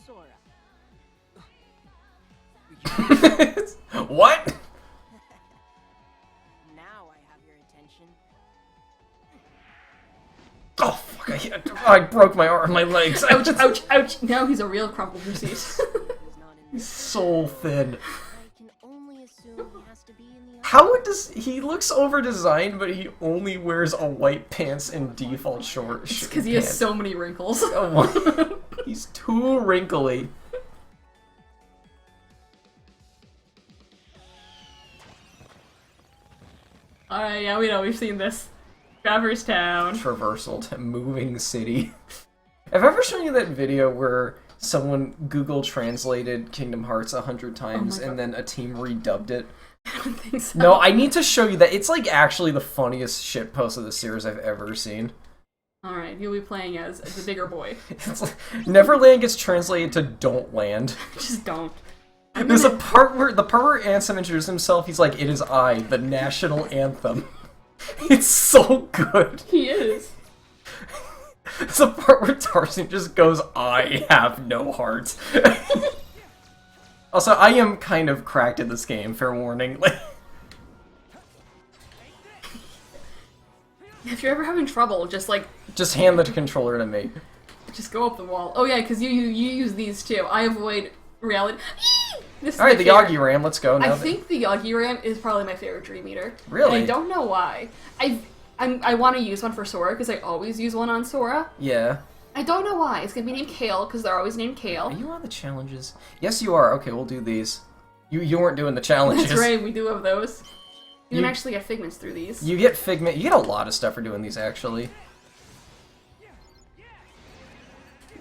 Speaker 5: Sora.
Speaker 1: What?
Speaker 5: Now I have your attention.
Speaker 1: Oh, fuck, I broke my arm, my legs.
Speaker 2: Ouch, ouch, ouch. Now he's a real crumpled receipt.
Speaker 5: He's not in there.
Speaker 1: So thin.
Speaker 5: I can only assume he has to be in the
Speaker 1: How does he looks over-designed, but he only wears a white pants and default short
Speaker 2: Because he has so many wrinkles.
Speaker 1: Oh, he's too wrinkly.
Speaker 2: Alright, yeah, we know, we've seen this. Traverse Town.
Speaker 1: Traversal to moving city. Have I ever shown you that video where someone Google translated Kingdom Hearts 100 times
Speaker 2: God.
Speaker 1: and then a team redubbed it?
Speaker 2: I don't think so.
Speaker 1: No, I need to show you that. It's like actually the funniest shitpost of the series I've ever seen.
Speaker 2: Alright, you'll be playing as the bigger boy.
Speaker 1: It's like, Neverland gets translated to Don't Land.
Speaker 2: Just don't.
Speaker 1: There's a part where Ansem introduces himself, he's like, "It is I, the national anthem." It's so good.
Speaker 2: He is.
Speaker 1: There's a part where Tarzan just goes, "I have no heart." Also, I am kind of cracked at this game, fair warning.
Speaker 2: If you're ever having trouble, just
Speaker 1: Just hand the controller to me.
Speaker 2: just go up the wall. Oh yeah, because you use these too. I avoid reality. This is
Speaker 1: Alright,
Speaker 2: my
Speaker 1: the
Speaker 2: favorite.
Speaker 1: Yogi Ram, let's go now.
Speaker 2: I think the Yogi Ram is probably my favorite Dream Eater.
Speaker 1: Really?
Speaker 2: And I don't know why. I want to use one for Sora because I always use one on Sora.
Speaker 1: Yeah.
Speaker 2: I don't know why. It's gonna be named Kale because they're always named
Speaker 1: Are
Speaker 2: Kale.
Speaker 1: you on the challenges? Yes, you are. Okay, we'll do these. You weren't doing the challenges.
Speaker 2: That's right. We do have those. You
Speaker 1: You-
Speaker 2: can actually get figments through these.
Speaker 1: You get Figment. You get a lot of stuff for doing these, actually.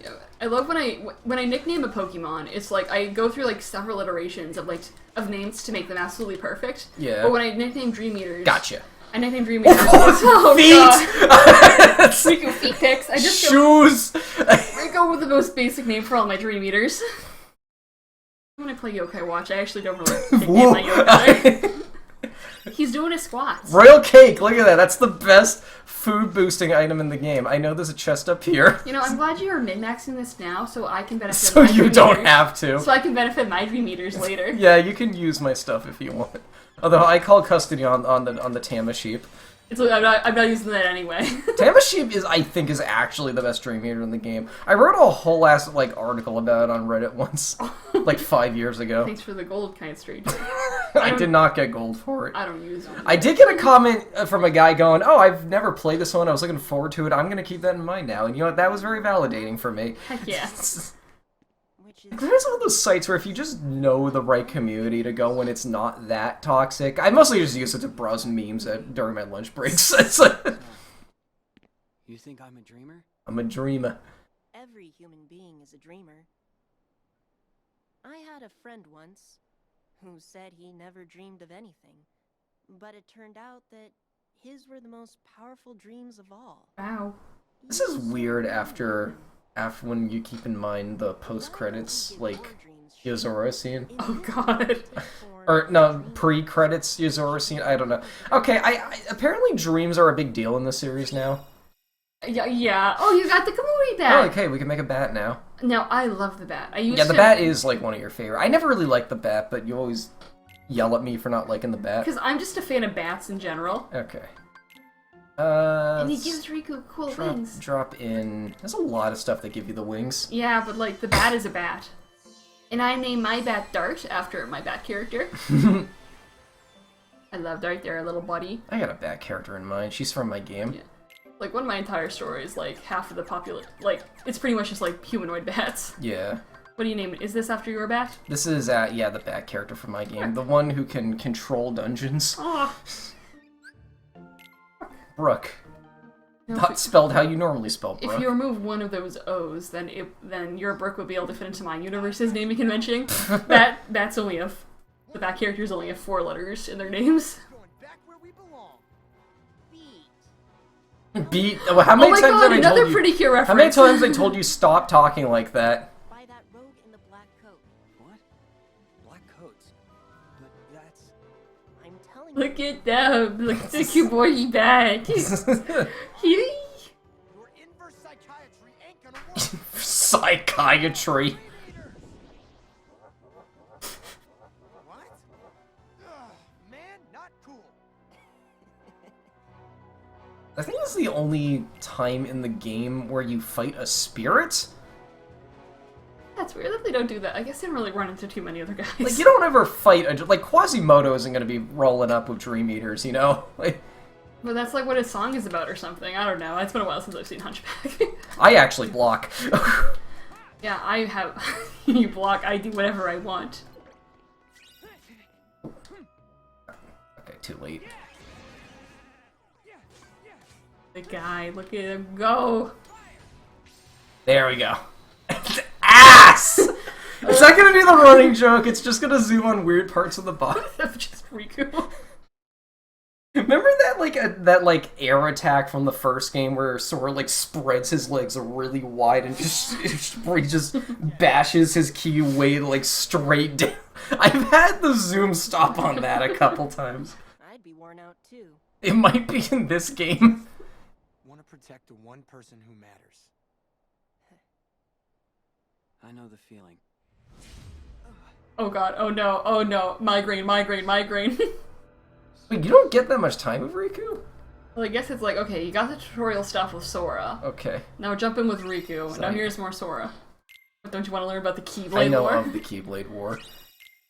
Speaker 2: Yeah, I love when I nickname a Pokemon. It's like I go through like several iterations of names to make them absolutely perfect.
Speaker 1: Yeah.
Speaker 2: But when I nickname Dream Eaters,
Speaker 1: Gotcha.
Speaker 2: I nickname Dream Eaters. Oh, God.
Speaker 1: Feet!
Speaker 2: Freaking feet pics. I just go,
Speaker 1: Shoes!
Speaker 2: I go with the most basic name for all my Dream Eaters. When I play Yokai Watch, I actually don't really nickname my Yokai. He's doing his squats.
Speaker 1: Royal Cake! Look at that. That's the best food boosting item in the game. I know there's a chest up here.
Speaker 2: You know, I'm glad you are min-maxing this now so I can benefit
Speaker 1: So
Speaker 2: my
Speaker 1: you
Speaker 2: Dream
Speaker 1: don't
Speaker 2: Eaters.
Speaker 1: have to.
Speaker 2: So I can benefit my Dream Eaters later.
Speaker 1: Yeah, you can use my stuff if you want. Although I call custody on the Tama sheep.
Speaker 2: I'm not using that anyway.
Speaker 1: Tama sheep I think is actually the best Dream Eater in the game. I wrote a whole ass article about it on Reddit once, like 5 years ago.
Speaker 2: Thanks for the gold, kind stranger.
Speaker 1: I did not get gold for it.
Speaker 2: I don't use them.
Speaker 1: I did get a comment from a guy going, "Oh, I've never played this one. I was looking forward to it. I'm gonna keep that in mind now." And you know what? That was very validating for me.
Speaker 2: Heck yeah.
Speaker 5: Which is
Speaker 1: There's all those sites where if you just know the right community to go when it's not that toxic. I mostly just use it to browse memes during my lunch breaks. It's like,
Speaker 3: You think I'm a dreamer?
Speaker 1: I'm a dreamer.
Speaker 5: every human being is a dreamer. I had a friend once who said he never dreamed of anything, but it turned out that his were the most powerful dreams of all.
Speaker 2: Wow.
Speaker 1: This is weird after when you keep in mind the post credits Yozora scene.
Speaker 2: Oh god.
Speaker 1: Or no, pre-credits Yozora scene. I don't know. Okay, I apparently dreams are a big deal in the series now.
Speaker 2: Yeah. Oh, you got the Kamui
Speaker 1: Oh,
Speaker 2: bat.
Speaker 1: okay, we can make a bat now.
Speaker 2: No, I love the bat. I used
Speaker 1: Yeah, the
Speaker 2: to,
Speaker 1: bat is like one of your favorite. I never really liked the bat, but you always yell at me for not liking the bat.
Speaker 2: because I'm just a fan of bats in general.
Speaker 1: Okay.
Speaker 2: And he gives Riku cool
Speaker 1: drop,
Speaker 2: wings.
Speaker 1: drop in. There's a lot of stuff that give you the wings.
Speaker 2: Yeah, but like the bat is a bat. And I named my bat Dart after my bat character. I love Dart, they're a little buddy.
Speaker 1: I got a bat character in mind. She's from my game.
Speaker 2: Yeah. Like one of my entire stories, like half of the like it's pretty much just like humanoid bats.
Speaker 1: Yeah.
Speaker 2: What do you name it? Is this after your bat?
Speaker 1: This is, yeah, the bat character from my game. The one who can control dungeons.
Speaker 2: Oh.
Speaker 1: Brooke.
Speaker 2: No,
Speaker 1: Not spelled how you normally spell Brooke.
Speaker 2: if you remove one of those O's, then your Brook would be able to fit into my universe's naming convention. That's only the bat characters only have 4 letters in their names.
Speaker 3: Going back where we belong.
Speaker 5: Beat.
Speaker 1: Beat. Well, how many
Speaker 2: Oh my
Speaker 1: times
Speaker 2: god,
Speaker 1: have I
Speaker 2: another
Speaker 1: told you?
Speaker 2: Pretty Cure reference.
Speaker 1: How many times I told you stop talking like that?
Speaker 5: By that rogue in the black coat.
Speaker 3: What? Black coats. But that's...
Speaker 5: I'm telling you.
Speaker 2: Look at them. Look at the cute boy back. He.
Speaker 3: Your inverse psychiatry ain't gonna work.
Speaker 1: Psychiatry.
Speaker 3: What? Ugh, man, not cool.
Speaker 1: I think this is the only time in the game where you fight a spirit.
Speaker 2: That's weird that they don't do that. I guess they don't really run into too many other guys.
Speaker 1: Like, you don't ever fight a... Like, Quasimodo isn't going to be rolling up with Dream Eaters, you know? Like,
Speaker 2: But that's like what his song is about or something. I don't know. It's been a while since I've seen Hunchback.
Speaker 1: I actually block.
Speaker 2: Yeah, I have... You block, I do whatever I want.
Speaker 1: Okay, too late.
Speaker 2: The guy, look at him go.
Speaker 1: There we go. Ass! It's not gonna do the running joke, it's just gonna zoom on weird parts of the body.
Speaker 2: Just Riku.
Speaker 1: Remember that air attack from the first game where Sora like spreads his legs really wide and where he just bashes his key way like straight down? I've had the zoom stop on that a couple times.
Speaker 5: I'd be worn out too.
Speaker 1: It might be in this game.
Speaker 3: Want to protect the one person who matters. I know the feeling.
Speaker 2: Oh god, oh no, migraine.
Speaker 1: Wait, you don't get that much time with Riku?
Speaker 2: Well, I guess it's like, okay, you got the tutorial stuff with Sora.
Speaker 1: Okay.
Speaker 2: Now jump in with Riku.
Speaker 1: So-
Speaker 2: Now here's more Sora. But don't you want to learn about the Keyblade
Speaker 1: I know
Speaker 2: War?
Speaker 1: of the Keyblade War.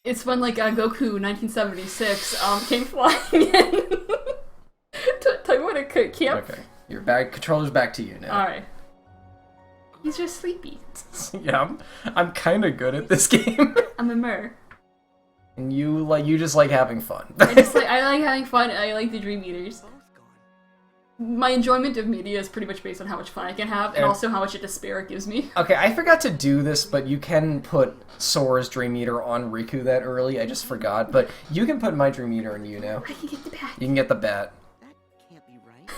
Speaker 2: It's when, like, Goku, 1976, came flying in. Tell you what, it could camp.
Speaker 1: Okay. Your bag controller's back to you now.
Speaker 2: Alright. He's just sleepy.
Speaker 1: Yeah, I'm kind of good at this game.
Speaker 2: I'm a mer.
Speaker 1: And you just like having fun.
Speaker 2: I like having fun, and I like the Dream Eaters.
Speaker 3: Both gone.
Speaker 2: My enjoyment of media is pretty much based on how much fun I can have, and
Speaker 1: And-
Speaker 2: also how much despair it gives me.
Speaker 1: Okay, I forgot to do this, but you can put Sora's Dream Eater on Riku that early. I just forgot, but you can put my Dream Eater on you now.
Speaker 2: I can get the bat.
Speaker 1: You can get the bat.
Speaker 3: That can't be right.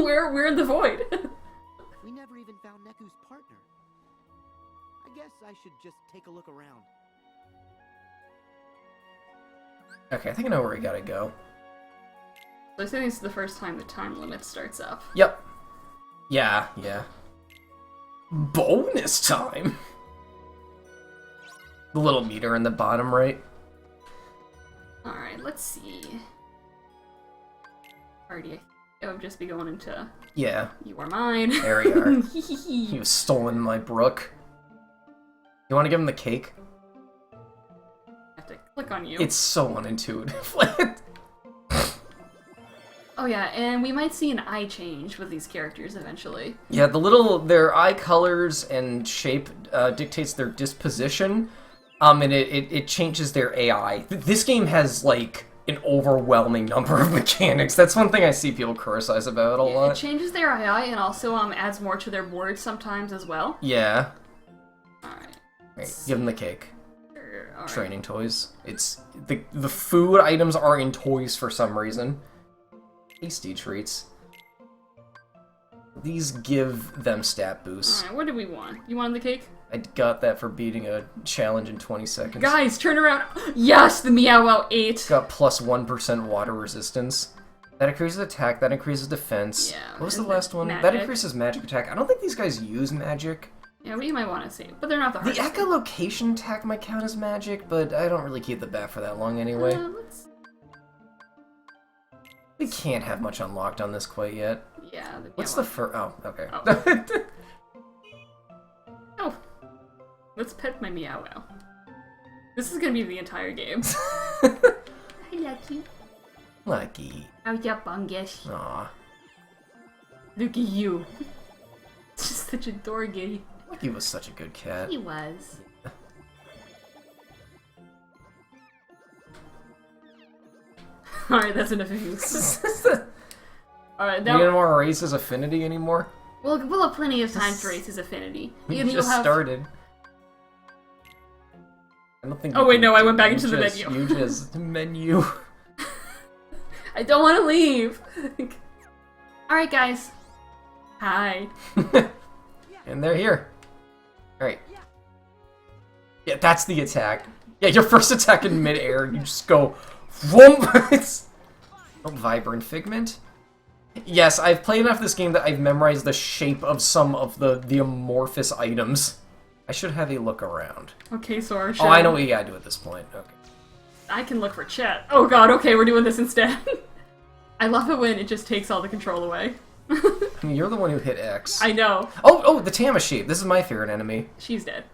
Speaker 2: We're in the void.
Speaker 3: We never even found Neku's partner. I guess I should just take a look around.
Speaker 1: Okay, I think I know where we gotta go.
Speaker 2: So I think this is the first time the time limit starts up.
Speaker 1: Yep. Yeah. Bonus time! The little meter in the bottom right.
Speaker 2: Alright, let's see. Already, I would just be going into
Speaker 1: Yeah,
Speaker 2: You Are Mine.
Speaker 1: there we are. He was stolen my brook. You want to give him the cake?
Speaker 2: I have to click on you.
Speaker 1: It's so unintuitive.
Speaker 2: Oh yeah, and we might see an eye change with these characters eventually.
Speaker 1: Yeah, their eye colors and shape dictates their disposition, and it changes their AI. This game has, like, an overwhelming number of mechanics. That's one thing I see people criticize about a
Speaker 2: It
Speaker 1: lot.
Speaker 2: changes their AI and also adds more to their board sometimes as well.
Speaker 1: Yeah.
Speaker 2: Alright.
Speaker 1: Right, give them the cake.
Speaker 2: Alright.
Speaker 1: Training toys. It's the food items are in toys for some reason. Tasty treats. These give them stat boosts.
Speaker 2: Alright, what do we want? You wanted the cake?
Speaker 1: I got that for beating a challenge in 20 seconds.
Speaker 2: Guys, turn around! Yes, the Meow Wow 8!
Speaker 1: Got plus 1% water resistance. That increases attack, that increases defense.
Speaker 2: Yeah,
Speaker 1: What was the
Speaker 2: isn't it
Speaker 1: last one? That
Speaker 2: magic?
Speaker 1: increases magic attack. I don't think these guys use magic.
Speaker 2: Yeah, we might want to see, but they're not the
Speaker 1: The
Speaker 2: hardest.
Speaker 1: echolocation attack might count as magic, but I don't really keep the bat for that long anyway.
Speaker 2: Let's...
Speaker 1: We can't have much unlocked on this quite yet.
Speaker 2: Yeah.
Speaker 1: What's the first? Oh, okay.
Speaker 2: Oh. Oh. Let's pet my Meow Wow. This is gonna be the entire game. I like you.
Speaker 1: Lucky.
Speaker 2: Oh, yeah, Bungish.
Speaker 1: Aw.
Speaker 2: Look at you. It's just such a dorgy.
Speaker 1: Lucky was such a good cat.
Speaker 2: He was. Alright, that's enough of you. Alright,
Speaker 1: You
Speaker 2: now
Speaker 1: don't want to raise his affinity anymore?
Speaker 2: we'll have plenty of time to raise his affinity.
Speaker 1: We
Speaker 2: And
Speaker 1: just
Speaker 2: you'll have...
Speaker 1: started. I don't think.
Speaker 2: Oh,
Speaker 1: you
Speaker 2: wait,
Speaker 1: can-
Speaker 2: no, I went back
Speaker 1: you
Speaker 2: into the
Speaker 1: just-
Speaker 2: menu.
Speaker 1: You just menu.
Speaker 2: I don't want to leave. Alright, guys. Hi.
Speaker 1: And they're here. Alright. Yeah, that's the attack. Yeah, your first attack in midair, you just go... Whoomp! It's... Oh, Vibrant Figment? Yes, I've played enough this game that I've memorized the shape of some of the amorphous items. I should have a look around.
Speaker 2: Okay, Sora.
Speaker 1: Oh, I know what you gotta do at this point. Okay.
Speaker 2: I can look for chat. Oh god, okay, we're doing this instead. I love it when it just takes all the control away.
Speaker 1: I mean, you're the one who hit X.
Speaker 2: I know.
Speaker 1: Oh, the Tamashii. This is my favorite enemy.
Speaker 2: She's dead.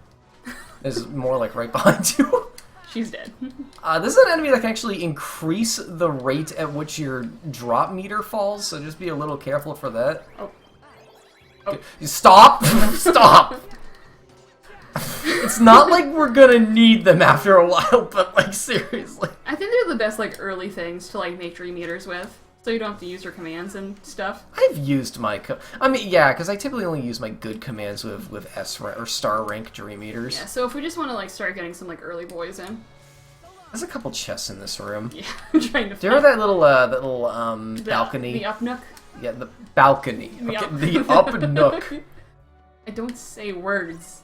Speaker 1: This is more like right behind you.
Speaker 2: She's dead.
Speaker 1: This is an enemy that can actually increase the rate at which your drop meter falls, so just be a little careful for that.
Speaker 2: Oh.
Speaker 1: Stop! Stop! It's not like we're gonna need them after a while, but like, seriously.
Speaker 2: I think they're the best, like, early things to, like, make dream meters with. So you don't have to use your commands and stuff.
Speaker 1: I've used my... I mean, yeah, because I typically only use my good commands with S rank, or star rank dream meters.
Speaker 2: Yeah, so if we just want to, like, start getting some, like, early boys in.
Speaker 1: There's a couple chests in this room.
Speaker 2: Yeah, I'm trying to
Speaker 1: Do you remember that little balcony?
Speaker 2: The up nook?
Speaker 1: Yeah, the balcony.
Speaker 2: The
Speaker 1: Okay,
Speaker 2: up-
Speaker 1: the up nook.
Speaker 2: I don't say words.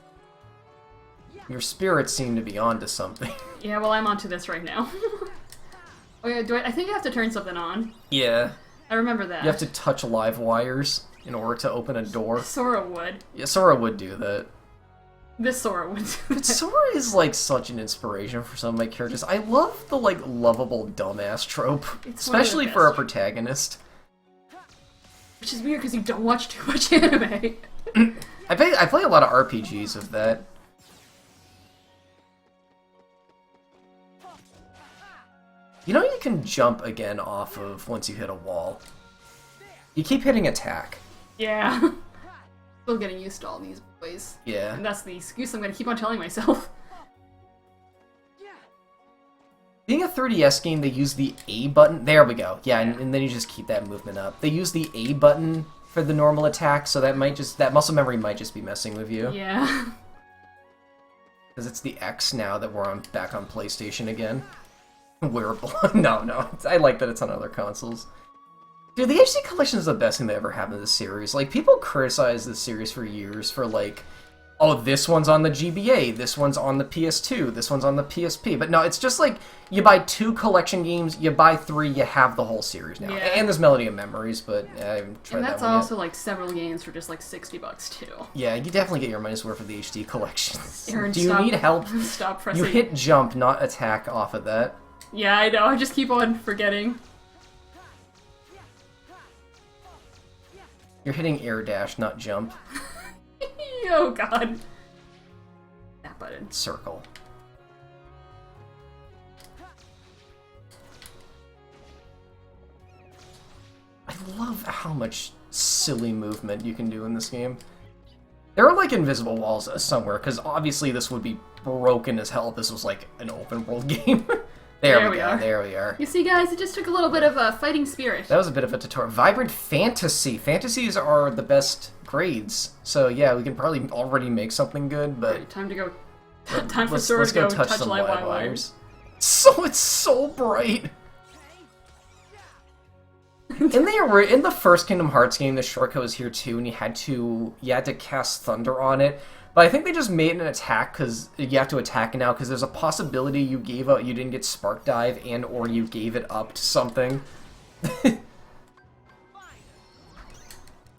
Speaker 1: Your spirits seem to be onto something.
Speaker 2: Yeah, well, I'm onto this right now. Oh yeah, I think I have to turn something on.
Speaker 1: Yeah.
Speaker 2: I remember that.
Speaker 1: You have to touch live wires in order to open a door.
Speaker 2: Sora would.
Speaker 1: Yeah, Sora would do that.
Speaker 2: This Sora would do
Speaker 1: But
Speaker 2: that.
Speaker 1: Sora is like such an inspiration for some of my characters. I love the like lovable dumbass trope,
Speaker 2: It's one of the
Speaker 1: especially for a
Speaker 2: best.
Speaker 1: protagonist.
Speaker 2: Which is weird because you don't watch too much anime.
Speaker 1: I play a lot of RPGs of that. You know you can jump again off of once you hit a wall. You keep hitting attack.
Speaker 2: Yeah. Still getting used to all these boys.
Speaker 1: Yeah.
Speaker 2: And that's the excuse I'm gonna keep on telling myself.
Speaker 1: Being a 3DS game, they use the A button. There we go. Yeah, and then you just keep that movement up. They use the A button for the normal attack, so that muscle memory might just be messing with you.
Speaker 2: Yeah.
Speaker 1: Because it's the X now that we're back on PlayStation again. Wearable. No. I like that it's on other consoles. Dude, the HD Collection is the best thing that ever happened to this series. Like, people criticize this series for years for, like, oh, this one's on the GBA, this one's on the PS2, this one's on the PSP. But no, it's just like, you buy 2 collection games, you buy 3, you have the whole series now.
Speaker 2: Yeah.
Speaker 1: And there's Melody of Memories, but I haven't tried
Speaker 2: And
Speaker 1: that
Speaker 2: that's
Speaker 1: one
Speaker 2: also
Speaker 1: yet.
Speaker 2: like several games for just like $60 too.
Speaker 1: Yeah, you definitely get your money's worth for the HD Collection.
Speaker 2: Aaron,
Speaker 1: Do you
Speaker 2: stop-
Speaker 1: need help?
Speaker 2: Stop pressing.
Speaker 1: You hit jump, not attack off of that.
Speaker 2: Yeah, I know. I just keep on forgetting.
Speaker 1: You're hitting air dash, not jump.
Speaker 2: Oh god. That button.
Speaker 1: Circle. I love how much silly movement you can do in this game. There are like invisible walls somewhere, because obviously this would be broken as hell if this was like an open world game. There we go, there we are.
Speaker 2: You see, guys, it just took a little bit of a fighting spirit.
Speaker 1: That was a bit of a tutorial. Vibrant Fantasy. Fantasies are the best grades. So yeah, we can probably already make something good, but
Speaker 2: Alright, time to go. Time for
Speaker 1: let's
Speaker 2: Sora to go
Speaker 1: touch
Speaker 2: touch
Speaker 1: some
Speaker 2: live
Speaker 1: live
Speaker 2: wires.
Speaker 1: So it's so bright. In the first Kingdom Hearts game, the shortcut was here too, and you had to cast Thunder on it. But I think they just made an attack because you have to attack it now because there's a possibility you didn't get Spark Dive and or you gave it up to something.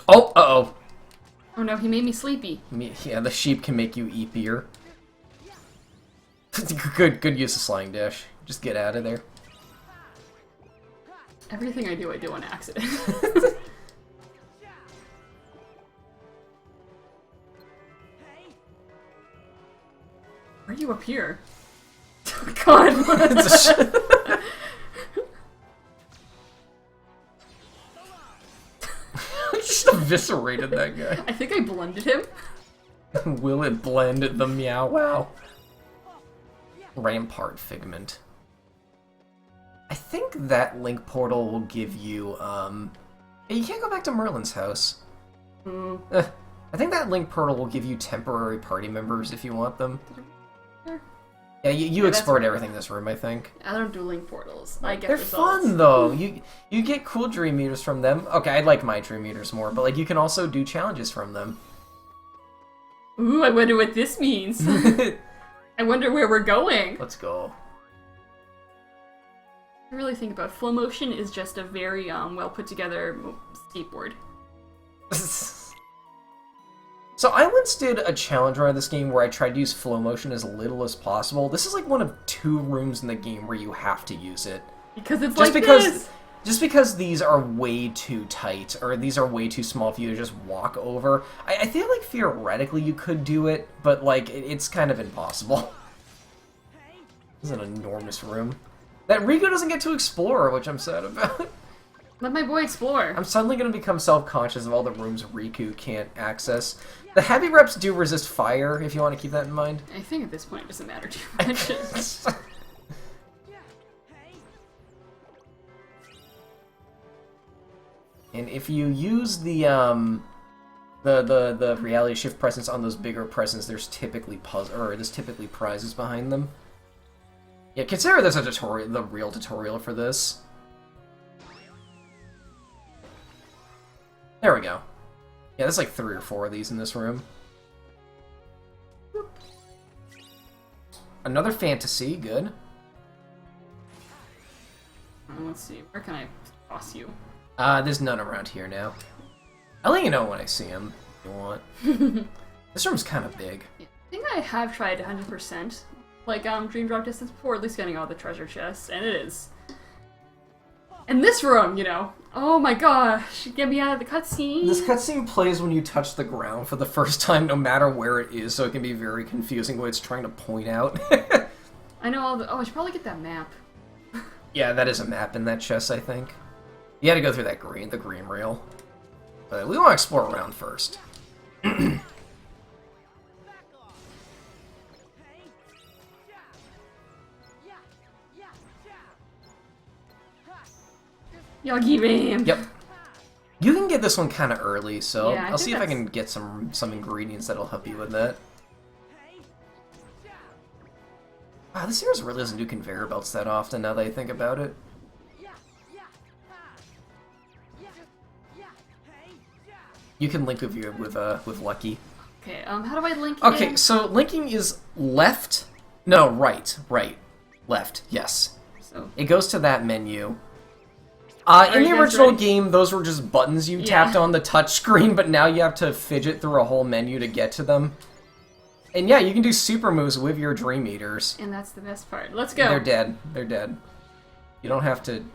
Speaker 1: Oh, uh-oh.
Speaker 2: Oh no, he made me sleepy.
Speaker 1: Yeah, the sheep can make you eat beer. Good use of Flying Dash. Just get out of there.
Speaker 2: Everything I do on accident. Why are you up here? God,
Speaker 1: It's a just eviscerated that guy.
Speaker 2: I think I blended him.
Speaker 1: Will it blend the Meow Wow? Rampart Figment. I think that link portal will give you, you can't go back to Merlin's house. I think that link portal will give you temporary party members if you want them. Yeah, you
Speaker 2: that's
Speaker 1: explored
Speaker 2: right.
Speaker 1: everything in this room, I think.
Speaker 2: I don't do link portals. I get
Speaker 1: They're
Speaker 2: results.
Speaker 1: fun though. You get cool dream meters from them. Okay, I like my dream meters more, but like you can also do challenges from them.
Speaker 2: Ooh, I wonder what this means. I wonder where we're going.
Speaker 1: Let's go.
Speaker 2: I really think about Flow Motion is just a very well put together skateboard.
Speaker 1: So I once did a challenge run of this game where I tried to use flow motion as little as possible. This is like one of 2 rooms in the game where you have to use it.
Speaker 2: Because it's
Speaker 1: Just
Speaker 2: like
Speaker 1: because
Speaker 2: this.
Speaker 1: just because these are way too tight, or these are way too small for you to just walk over, I feel like theoretically you could do it, but like it's kind of impossible. This is an enormous room that Riku doesn't get to explore, which I'm sad about.
Speaker 2: Let my boy explore.
Speaker 1: I'm suddenly going to become self-conscious of all the rooms Riku can't access. The heavy reps do resist fire, if you want to keep that in mind.
Speaker 2: I think at this point it doesn't matter too much.
Speaker 1: And if you use the reality shift presence on those bigger presents, there's typically prizes behind them. Yeah, consider this a tutorial, the real tutorial for this. There we go. Yeah, there's like 3 or 4 of these in this room. Another fantasy, good.
Speaker 2: Let's see, where can I toss you?
Speaker 1: There's none around here now. I'll let you know when I see them, if you want. This room's kind of big.
Speaker 2: Yeah, I think I have tried 100%, like, Dream Drop Distance before, at least getting all the treasure chests, and it is. And this room, you know, oh my gosh, get me out of the cutscene.
Speaker 1: This cutscene plays when you touch the ground for the first time, no matter where it is, so it can be very confusing what it's trying to point out.
Speaker 2: I know all the. Oh, I should probably get that map.
Speaker 1: Yeah, that is a map in that chest, I think. You had to go through that the green rail. But we want to explore around first.
Speaker 2: Yogi Beam.
Speaker 1: Yep. You can get this one kind of early, so
Speaker 2: Yeah, I
Speaker 1: I'll
Speaker 2: think
Speaker 1: see if I
Speaker 2: that's-
Speaker 1: can get some ingredients that'll help you with that. Wow, this series really doesn't do conveyor belts that often, now that I think about it. You can link with Lucky.
Speaker 2: Okay, how do I link it
Speaker 1: Okay,
Speaker 2: in?
Speaker 1: so linking is left. No, right, left. Yes,
Speaker 2: So,
Speaker 1: it goes to that menu. In
Speaker 2: Are
Speaker 1: the
Speaker 2: you guys
Speaker 1: original
Speaker 2: ready?
Speaker 1: game, those were just buttons you
Speaker 2: Yeah.
Speaker 1: tapped on the touch screen, but now you have to fidget through a whole menu to get to them. And yeah, you can do super moves with your Dream Eaters.
Speaker 2: and that's the best part. Let's go.
Speaker 1: They're dead. They're dead. You don't have to...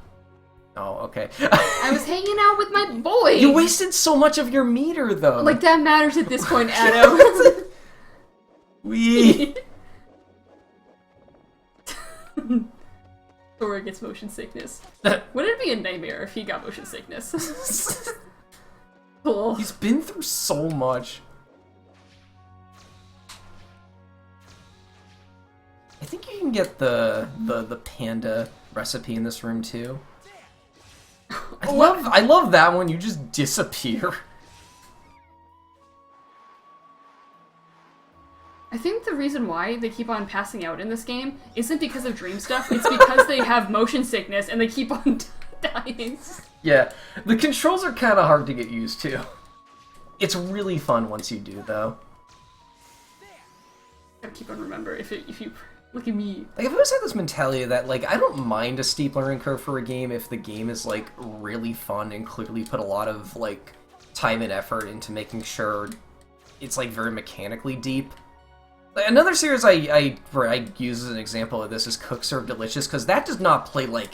Speaker 1: Oh, okay.
Speaker 2: I was hanging out with my boy.
Speaker 1: You wasted so much of your meter, though.
Speaker 2: Like, that matters at this point, Addo.
Speaker 1: Wee.
Speaker 2: Sora gets motion sickness. Wouldn't it be a nightmare if he got motion sickness? Cool.
Speaker 1: He's been through so much. I think you can get the panda recipe in this room too. I love that one. You just disappear.
Speaker 2: I think the reason why they keep on passing out in this game isn't because of dream stuff, it's because they have motion sickness and they keep on dying.
Speaker 1: Yeah, the controls are kind of hard to get used to. It's really fun once you do, though.
Speaker 2: Gotta keep on remember if you look at me.
Speaker 1: Like, I've always had this mentality that, like, I don't mind a steep learning curve for a game if the game is, like, really fun and clearly put a lot of, like, time and effort into making sure it's, like, very mechanically deep. Like, another series I use as an example of this is Cook Serve Delicious, because that does not play, like,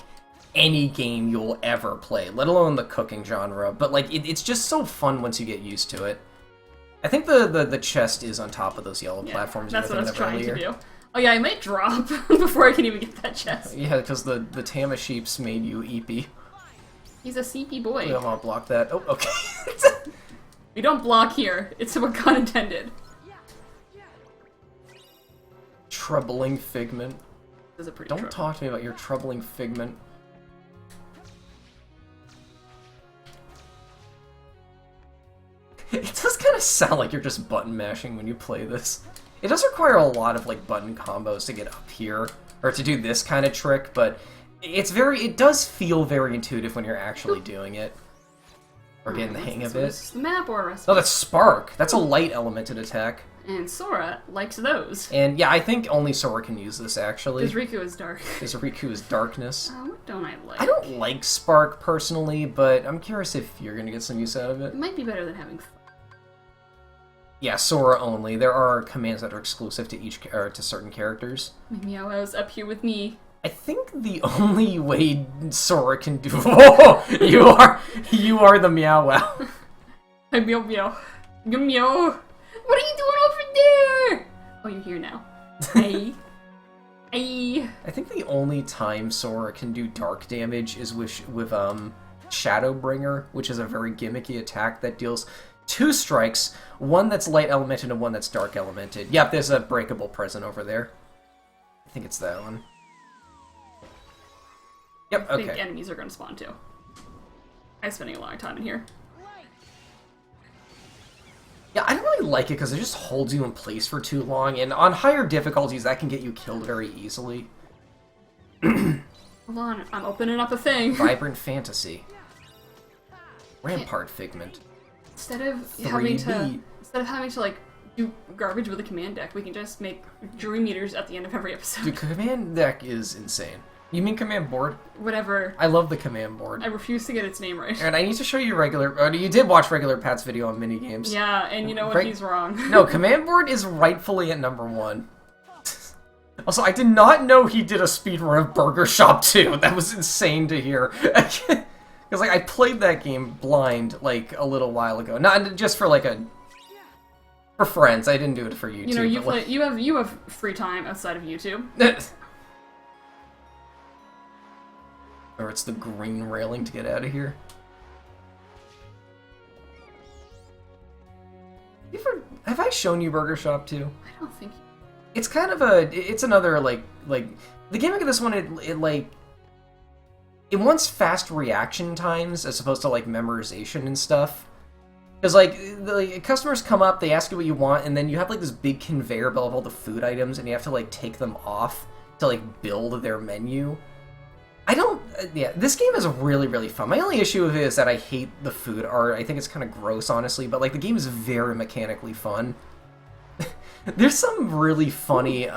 Speaker 1: any game you'll ever play, let alone the cooking genre, but, like, it's just so fun once you get used to it. I think the chest is on top of those yellow platforms you were
Speaker 2: That's what I was
Speaker 1: thinking of
Speaker 2: trying
Speaker 1: earlier.
Speaker 2: to do. Oh yeah, I might drop before I can even get that chest.
Speaker 1: Yeah, because the Tama sheeps made you eepy.
Speaker 2: He's a CP
Speaker 1: We
Speaker 2: boy.
Speaker 1: don't want to block that. Oh, okay.
Speaker 2: We don't block here. It's what God intended.
Speaker 1: Troubling figment.
Speaker 2: This is a pretty
Speaker 1: Don't
Speaker 2: trope.
Speaker 1: talk to me about your troubling figment. It does kind of sound like you're just button mashing when you play this. It does require a lot of like button combos to get up here, or to do this kind of trick, but it does feel very intuitive when you're actually doing it. Or getting the hang of
Speaker 2: So
Speaker 1: it.
Speaker 2: this is the map or a recipe.
Speaker 1: Oh, that's Spark! That's a light elemented attack.
Speaker 2: And Sora likes those.
Speaker 1: And yeah, I think only Sora can use this actually.
Speaker 2: Because Riku is dark.
Speaker 1: Because Riku is darkness.
Speaker 2: What don't I like?
Speaker 1: I don't like Spark personally, but I'm curious if you're gonna get some use out of
Speaker 2: It
Speaker 1: it.
Speaker 2: might be better than having fun.
Speaker 1: Yeah, Sora only. There are commands that are exclusive to each or to certain characters.
Speaker 2: My Meow is up here with me.
Speaker 1: I think the only way Sora can do. Oh, you are the Meow Wow.
Speaker 2: Hey, meow meow. Meow meow. What are you doing over there? Oh, you're here now. Hey. Hey.
Speaker 1: I think the only time Sora can do dark damage is with Shadowbringer, which is a very gimmicky attack that deals 2 strikes, one that's light elemented and one that's dark elemented. Yep, there's a breakable present over there. I think it's that one. Yep,
Speaker 2: I think
Speaker 1: okay.
Speaker 2: enemies are going to spawn too. I'm spending a lot of time in here.
Speaker 1: Yeah, I don't really like it because it just holds you in place for too long, and on higher difficulties that can get you killed very easily.
Speaker 2: Hold on, I'm opening up a thing.
Speaker 1: Vibrant Fantasy. Rampart Figment.
Speaker 2: Instead of
Speaker 1: 3B.
Speaker 2: having to like do garbage with a command deck, we can just make jury meters at the end of every episode.
Speaker 1: The command deck is insane. You mean command board?
Speaker 2: Whatever.
Speaker 1: I love the command board.
Speaker 2: I refuse to get its name right.
Speaker 1: And I need to show you you did watch regular Pat's video on minigames.
Speaker 2: Yeah, and you know what?
Speaker 1: Right-
Speaker 2: He's wrong.
Speaker 1: No, command board is rightfully at number 1. Also, I did not know he did a speedrun of Burger Shop 2. That was insane to hear. Because, like, I played that game blind, like, a little while ago. Not just for, like, for friends. I didn't do it for YouTube.
Speaker 2: You know, you
Speaker 1: but, like-
Speaker 2: you have free time outside of YouTube.
Speaker 1: Or it's the green railing to get out of here. Have I shown you Burger Shop 2?
Speaker 2: I don't think.
Speaker 1: It's kind of it's another, like, the gimmick of this one, it wants fast reaction times as opposed to, like, memorization and stuff. Because, like, the customers come up, they ask you what you want, and then you have, like, this big conveyor belt of all the food items, and you have to, like, take them off to, like, build their menu. Yeah, this game is really, really fun. My only issue with it is that I hate the food art. I think it's kind of gross, honestly, but, like, the game is very mechanically fun. There's some really funny,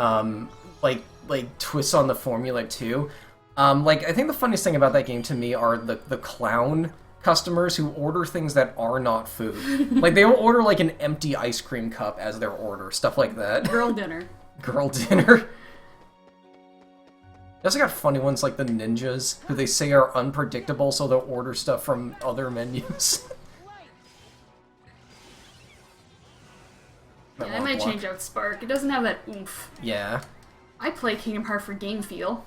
Speaker 1: like twists on the formula, too. Like, I think the funniest thing about that game to me are the clown customers who order things that are not food. Like, they will order, like, an empty ice cream cup as their order, stuff like that.
Speaker 2: Girl dinner.
Speaker 1: Girl dinner. You also got funny ones like the ninjas, who they say are unpredictable, so they'll order stuff from other menus.
Speaker 2: Yeah, I might change out Spark. It doesn't have that oomph.
Speaker 1: Yeah.
Speaker 2: I play Kingdom Hearts for game feel.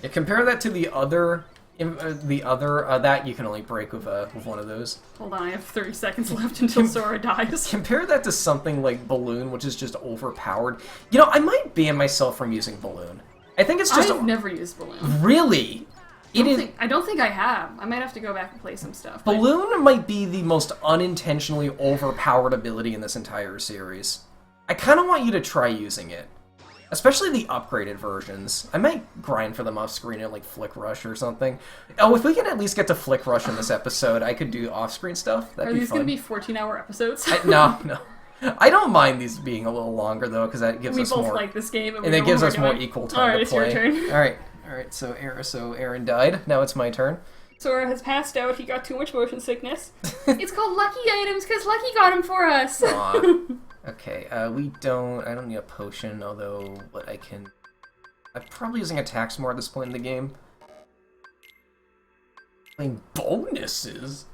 Speaker 1: Yeah, compare that to the other, that you can only break with one of those.
Speaker 2: Hold on, I have 30 seconds left until Sora dies.
Speaker 1: Compare that to something like Balloon, which is just overpowered. You know, I might ban myself from using Balloon. I think it's just
Speaker 2: I've never used Balloon.
Speaker 1: really.
Speaker 2: I don't think I have. I might have to go back and play some stuff. but-
Speaker 1: Balloon might be the most unintentionally overpowered ability in this entire series. I kind of want you to try using it. Especially the upgraded versions. I might grind for them off screen and like Flick Rush or something. Oh, if we can at least get to Flick Rush in this episode, I could do off screen stuff. That'd
Speaker 2: Are
Speaker 1: be
Speaker 2: these
Speaker 1: fun.
Speaker 2: going to be 14-hour episodes?
Speaker 1: No. I don't mind these being a little longer though, because that gives
Speaker 2: we
Speaker 1: us
Speaker 2: both
Speaker 1: more.
Speaker 2: like this game,
Speaker 1: And
Speaker 2: we
Speaker 1: it
Speaker 2: know
Speaker 1: gives
Speaker 2: what
Speaker 1: us
Speaker 2: we're
Speaker 1: more
Speaker 2: doing.
Speaker 1: equal time
Speaker 2: Alright,
Speaker 1: to
Speaker 2: it's
Speaker 1: play.
Speaker 2: your turn.
Speaker 1: Alright, so Aaron died. Now it's my turn.
Speaker 2: Sora has passed out. He got too much motion sickness. It's called Lucky Items because Lucky got them for us.
Speaker 1: Aw. Okay, I don't need a potion, although I'm probably using attacks more at this point in the game. Playing bonuses?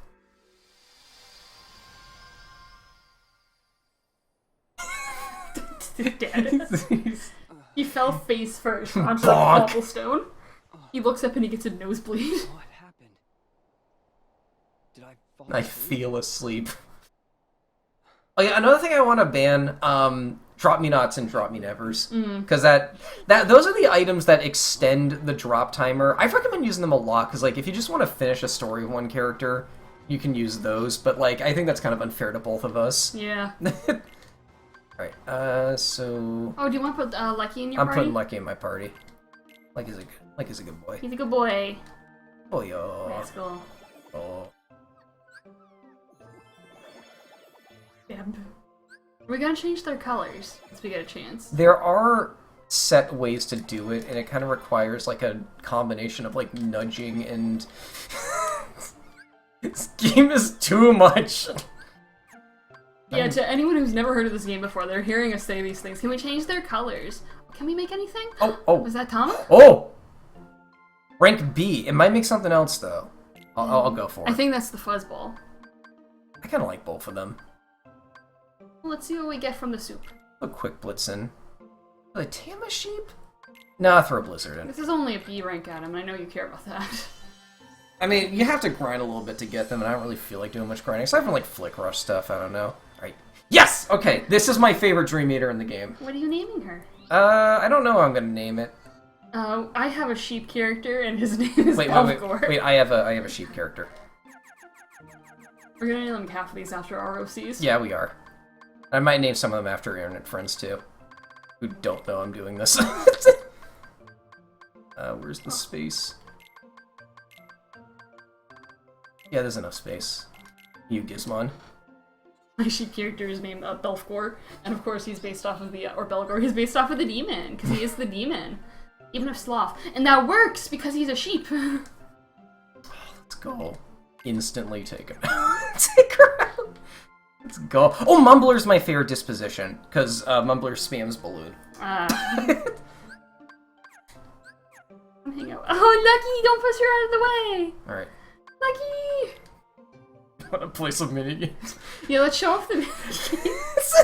Speaker 2: Dead. He fell face first onto
Speaker 1: Bonk.
Speaker 2: the cobblestone. He looks up and he gets a nosebleed.
Speaker 3: What happened? Did I fall
Speaker 1: I
Speaker 3: asleep?
Speaker 1: feel asleep. Oh yeah, another thing I want to ban, Drop Me Nots and Drop Me Nevers. Because those are the items that extend the drop timer. I recommend using them a lot, because like, if you just want to finish a story of one character, you can use those, but like, I think that's kind of unfair to both of us.
Speaker 2: Yeah.
Speaker 1: Alright, so...
Speaker 2: Oh, do you want to put Lucky in your
Speaker 1: I'm
Speaker 2: party?
Speaker 1: putting Lucky in my party. Lucky's a good boy.
Speaker 2: He's a good boy.
Speaker 1: Oh, yo.
Speaker 2: Let's go.
Speaker 1: Oh.
Speaker 2: Deb. We're gonna change their colors once we get a chance.
Speaker 1: There are set ways to do it, and it kind of requires like a combination of like nudging and... This game is too much!
Speaker 2: Yeah, to anyone who's never heard of this game before, they're hearing us say these things. Can we change their colors? Can we make anything?
Speaker 1: Oh.
Speaker 2: Was that Tom?
Speaker 1: Oh! Rank B. It might make something else, though. I'll go for it.
Speaker 2: I think that's the fuzzball.
Speaker 1: I kind of like both of them.
Speaker 2: Let's see what we get from the soup.
Speaker 1: A quick Blitzen. A Tama Sheep? Nah, throw a Blizzard in.
Speaker 2: This is only a B rank, Adam, and I know you care about that.
Speaker 1: I mean, you have to grind a little bit to get them, and I don't really feel like doing much grinding. Aside from, like, Flick Rush stuff, I don't know. Alright. Yes! Okay, this is my favorite Dream Eater in the game.
Speaker 2: What are you naming her?
Speaker 1: I don't know how I'm gonna name it.
Speaker 2: I have a sheep character, and his name is
Speaker 1: Wait,
Speaker 2: Belgor.
Speaker 1: I have a sheep character.
Speaker 2: We're gonna name half of these after ROCs.
Speaker 1: Yeah, we are. I might name some of them after internet friends, too. Who don't know I'm doing this. Where's the space? Yeah, there's enough space. You, Gizmon.
Speaker 2: My sheep character is named Belfgor, and of course he's based off of the, or Belgor, he's based off of the demon, because he is the demon. Even of Sloth. And that works, because he's a sheep.
Speaker 1: Let's go. Instantly take it. Take her out. Let's go. Oh, Mumbler's my favorite disposition, because Mumbler spams Balloon.
Speaker 2: Hang out. Oh, Lucky! Don't push her out of the way!
Speaker 1: Alright.
Speaker 2: Lucky!
Speaker 1: Wanna play some minigames?
Speaker 2: Yeah, let's show off the minigames.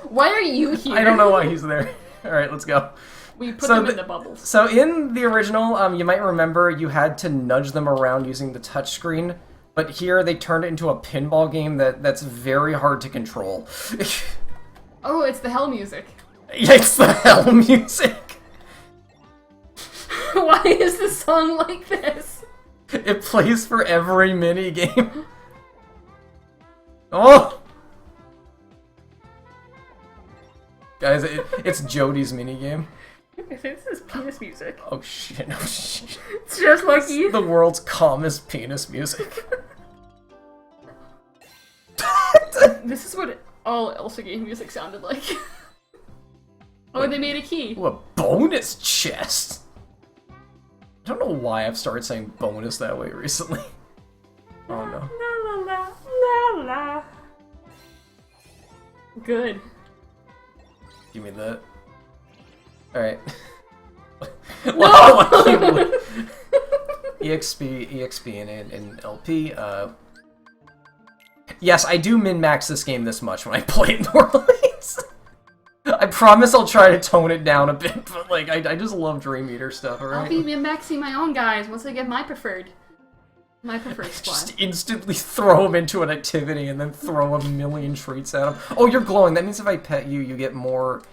Speaker 2: Why are you here?
Speaker 1: I don't know why he's there. Alright, let's go.
Speaker 2: We put them in the bubbles.
Speaker 1: So in the original, you might remember you had to nudge them around using the touchscreen, but here they turned it into a pinball game that's very hard to control.
Speaker 2: Oh, it's the hell music.
Speaker 1: It's the hell music!
Speaker 2: Why is the song like this?
Speaker 1: It plays for every minigame. Oh! Guys, it's Jody's minigame.
Speaker 2: I think this is penis music.
Speaker 1: Oh shit, oh shit.
Speaker 2: It's just Lucky.
Speaker 1: The world's calmest penis music.
Speaker 2: This is what all Elsa game music sounded like. Oh, they made a key.
Speaker 1: Ooh, a bonus chest! I don't know why I've started saying bonus that way recently. Oh no.
Speaker 2: La la la la la. Good.
Speaker 1: Give me that. Alright. Wow! EXP and LP. Yes, I do min-max this game this much when I play it normally. I promise I'll try to tone it down a bit, but like, I just love Dream Eater stuff, alright?
Speaker 2: I'll be min-maxing my own guys once I get my preferred squad.
Speaker 1: Just instantly throw him into an activity and then throw a million treats at him. Oh, you're glowing. That means if I pet you, you get more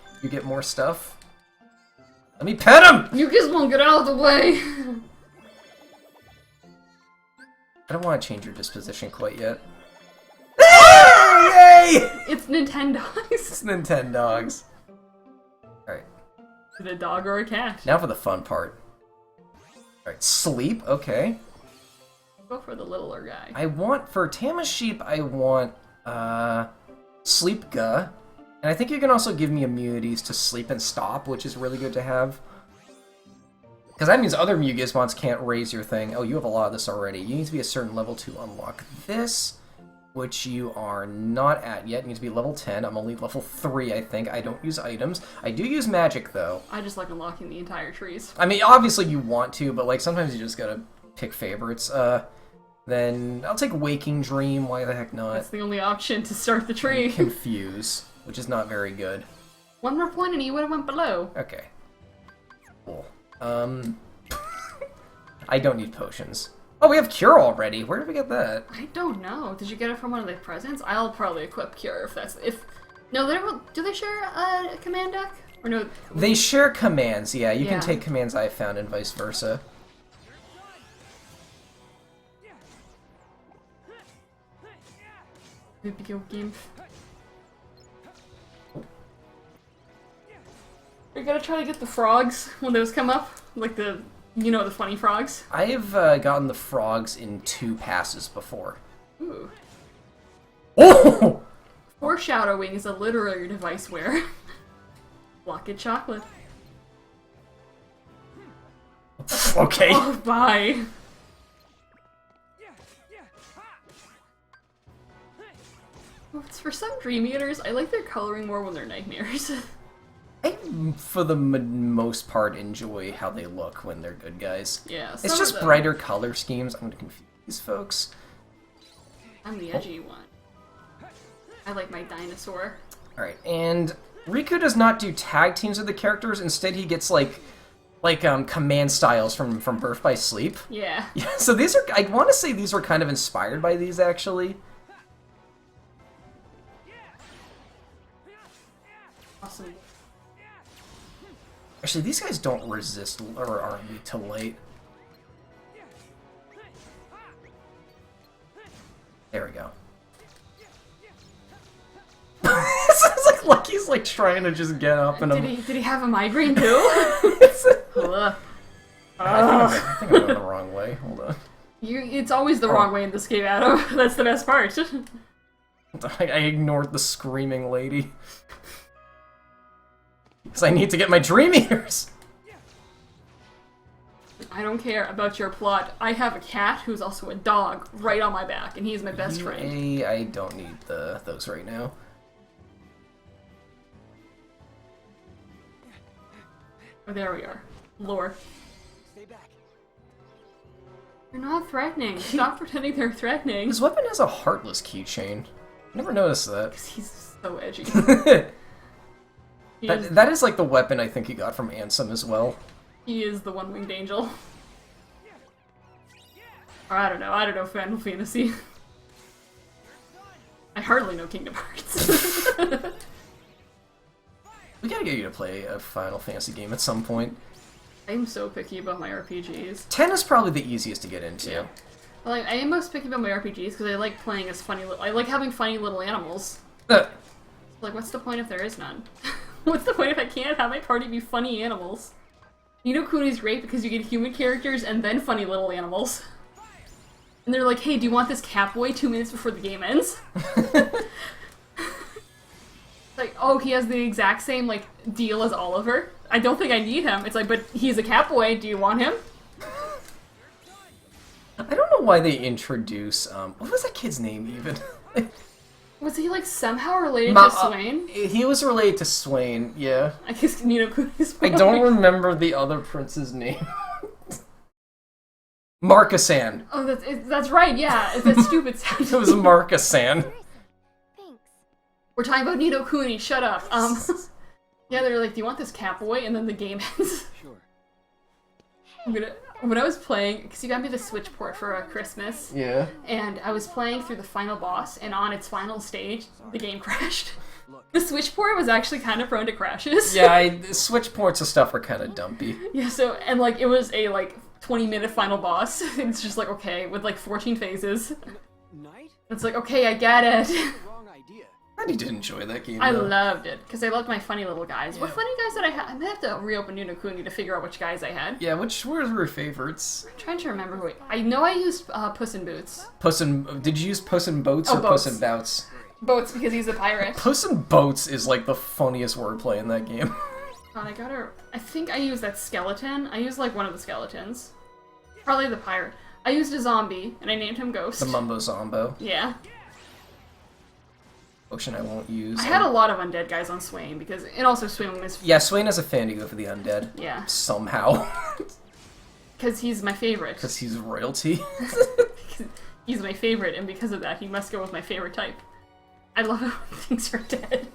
Speaker 1: stuff. Let me pet him!
Speaker 2: You just won't get out of the way!
Speaker 1: I don't want to change your disposition quite yet. Yay!
Speaker 2: It's Nintendogs.
Speaker 1: It's Nintendogs. Alright,
Speaker 2: Is it a dog or a cat?
Speaker 1: now for the fun part. Alright, sleep, okay.
Speaker 2: Go for the littler guy.
Speaker 1: I want, for Tama Sheep, I want, Sleep Ga. And I think you can also give me immunities to sleep and stop, which is really good to have. Because that means other Mew Gizmons can't raise your thing. Oh, you have a lot of this already. You need to be a certain level to unlock this, which you are not at yet. You need to be level 10. I'm only level 3, I think. I don't use items. I do use magic, though.
Speaker 2: I just like unlocking the entire trees.
Speaker 1: I mean, obviously you want to, but like sometimes you just gotta pick favorites. Then I'll take Waking Dream. Why the heck not?
Speaker 2: That's the only option to start the tree.
Speaker 1: Confuse, which is not very good.
Speaker 2: One more point and he would have went below.
Speaker 1: Okay. Cool. I don't need potions. Oh, we have Cure already. Where did we get that?
Speaker 2: I don't know. Did you get it from one of the presents? I'll probably equip Cure if that's No, they don't. Do they share a command deck or no?
Speaker 1: They share commands. Yeah, you
Speaker 2: Yeah.
Speaker 1: can take commands I found and vice versa.
Speaker 2: Video game. We're gonna try to get the frogs when those come up, like the the funny frogs.
Speaker 1: I've gotten the frogs in 2 passes before.
Speaker 2: Ooh.
Speaker 1: Oh!
Speaker 2: Foreshadowing is a literary device where block it chocolate.
Speaker 1: Okay.
Speaker 2: Oh, bye. Well, it's for some Dream Eaters, I like their coloring more when they're nightmares.
Speaker 1: I, for the most part, enjoy how they look when they're good guys.
Speaker 2: Yeah,
Speaker 1: It's
Speaker 2: some
Speaker 1: just
Speaker 2: of them-
Speaker 1: brighter color schemes. I'm gonna confuse folks.
Speaker 2: I'm the edgy one. I like my dinosaur.
Speaker 1: Alright, and Riku does not do tag teams with the characters. Instead, he gets like command styles from Birth by Sleep.
Speaker 2: Yeah.
Speaker 1: Yeah, so these are, I want to say these were kind of inspired by these, actually.
Speaker 2: Awesome.
Speaker 1: Actually, these guys don't resist or are weak to light. There we go. It's like Lucky's like trying to just get up and
Speaker 2: Did he have a migraine too? Ugh.
Speaker 1: I think I'm going the wrong way. Hold on.
Speaker 2: It's always the wrong way in this game, Adam. That's the best part.
Speaker 1: I ignored the screaming lady. Because I need to get my dream ears!
Speaker 2: I don't care about your plot. I have a cat who's also a dog right on my back, and he's my best friend.
Speaker 1: I don't need those right now.
Speaker 2: Oh, there we are. Lore.
Speaker 3: Stay back.
Speaker 2: They're not threatening. Stop pretending they're threatening.
Speaker 1: His weapon has a heartless keychain. Never noticed that.
Speaker 2: He's so edgy.
Speaker 1: That is like the weapon I think he got from Ansem as well.
Speaker 2: He is the one-winged angel. Or I don't know Final Fantasy. I hardly know Kingdom Hearts.
Speaker 1: We gotta get you to play a Final Fantasy game at some point.
Speaker 2: I'm so picky about my RPGs.
Speaker 1: 10 is probably the easiest to get into.
Speaker 2: Yeah. Like, I am most picky about my RPGs because I like playing as I like having funny little animals. Like, what's the point if there is none? What's the point if I can't have my party be funny animals? Ni no Kuni's great because you get human characters and then funny little animals. And they're like, hey, do you want this Catboy 2 minutes before the game ends? Like, oh, he has the exact same, like, deal as Oliver. I don't think I need him. It's like, but he's a Catboy, do you want him?
Speaker 1: I don't know why they introduce, what was that kid's name even?
Speaker 2: Was he, like, somehow related to Swain?
Speaker 1: He was related to Swain, yeah.
Speaker 2: I guess Ni no Kuni's
Speaker 1: I don't remember the other prince's name. Marcasan.
Speaker 2: Oh, that's right, yeah. It's that stupid sound.
Speaker 1: It was Marcasan.
Speaker 5: Thanks.
Speaker 2: We're talking about Ni no Kuni, shut up. Yeah, they're like, do you want this Catboy? And then the game ends.
Speaker 3: Sure.
Speaker 2: When I was playing, because you got me the Switch port for Christmas,
Speaker 1: Yeah.
Speaker 2: and I was playing through the final boss, and on its final stage, the game crashed.
Speaker 3: Look.
Speaker 2: The Switch port was actually kind of prone to crashes.
Speaker 1: Yeah, Switch ports of stuff are kind of dumpy.
Speaker 2: Yeah, so, and like, it was a, like, 20-minute final boss. It's just like, okay, with like 14 phases.
Speaker 3: Knight?
Speaker 2: It's like, okay, I get it.
Speaker 3: Wrong idea.
Speaker 1: I did enjoy that game,
Speaker 2: I
Speaker 1: though.
Speaker 2: loved it, because I loved my funny little guys. What
Speaker 1: Yeah.
Speaker 2: funny guys did I have? I'm gonna have to reopen Ni no Kuni to figure out which guys I had.
Speaker 1: Yeah, which were your favorites?
Speaker 2: I'm trying to remember who I know I used Puss in Boots.
Speaker 1: Did you use Puss in Boats
Speaker 2: Oh,
Speaker 1: or Puss
Speaker 2: Boats.
Speaker 1: in Bouts?
Speaker 2: Boats, because he's a pirate.
Speaker 1: Puss in Boats is like the funniest wordplay in that game.
Speaker 2: God, I think I used that skeleton. I used like one of the skeletons. Probably the pirate. I used a zombie, and I named him Ghost.
Speaker 1: The Mumbo Zombo.
Speaker 2: Yeah.
Speaker 1: Potion I won't use.
Speaker 2: I had a lot of undead guys on Swain, because, and also Swain was,
Speaker 1: Yeah, Swain has a fan to go for the undead.
Speaker 2: yeah,
Speaker 1: Somehow.
Speaker 2: because he's my favorite.
Speaker 1: Because he's royalty.
Speaker 2: He's my favorite, and because of that, he must go with my favorite type. I love it when things are dead.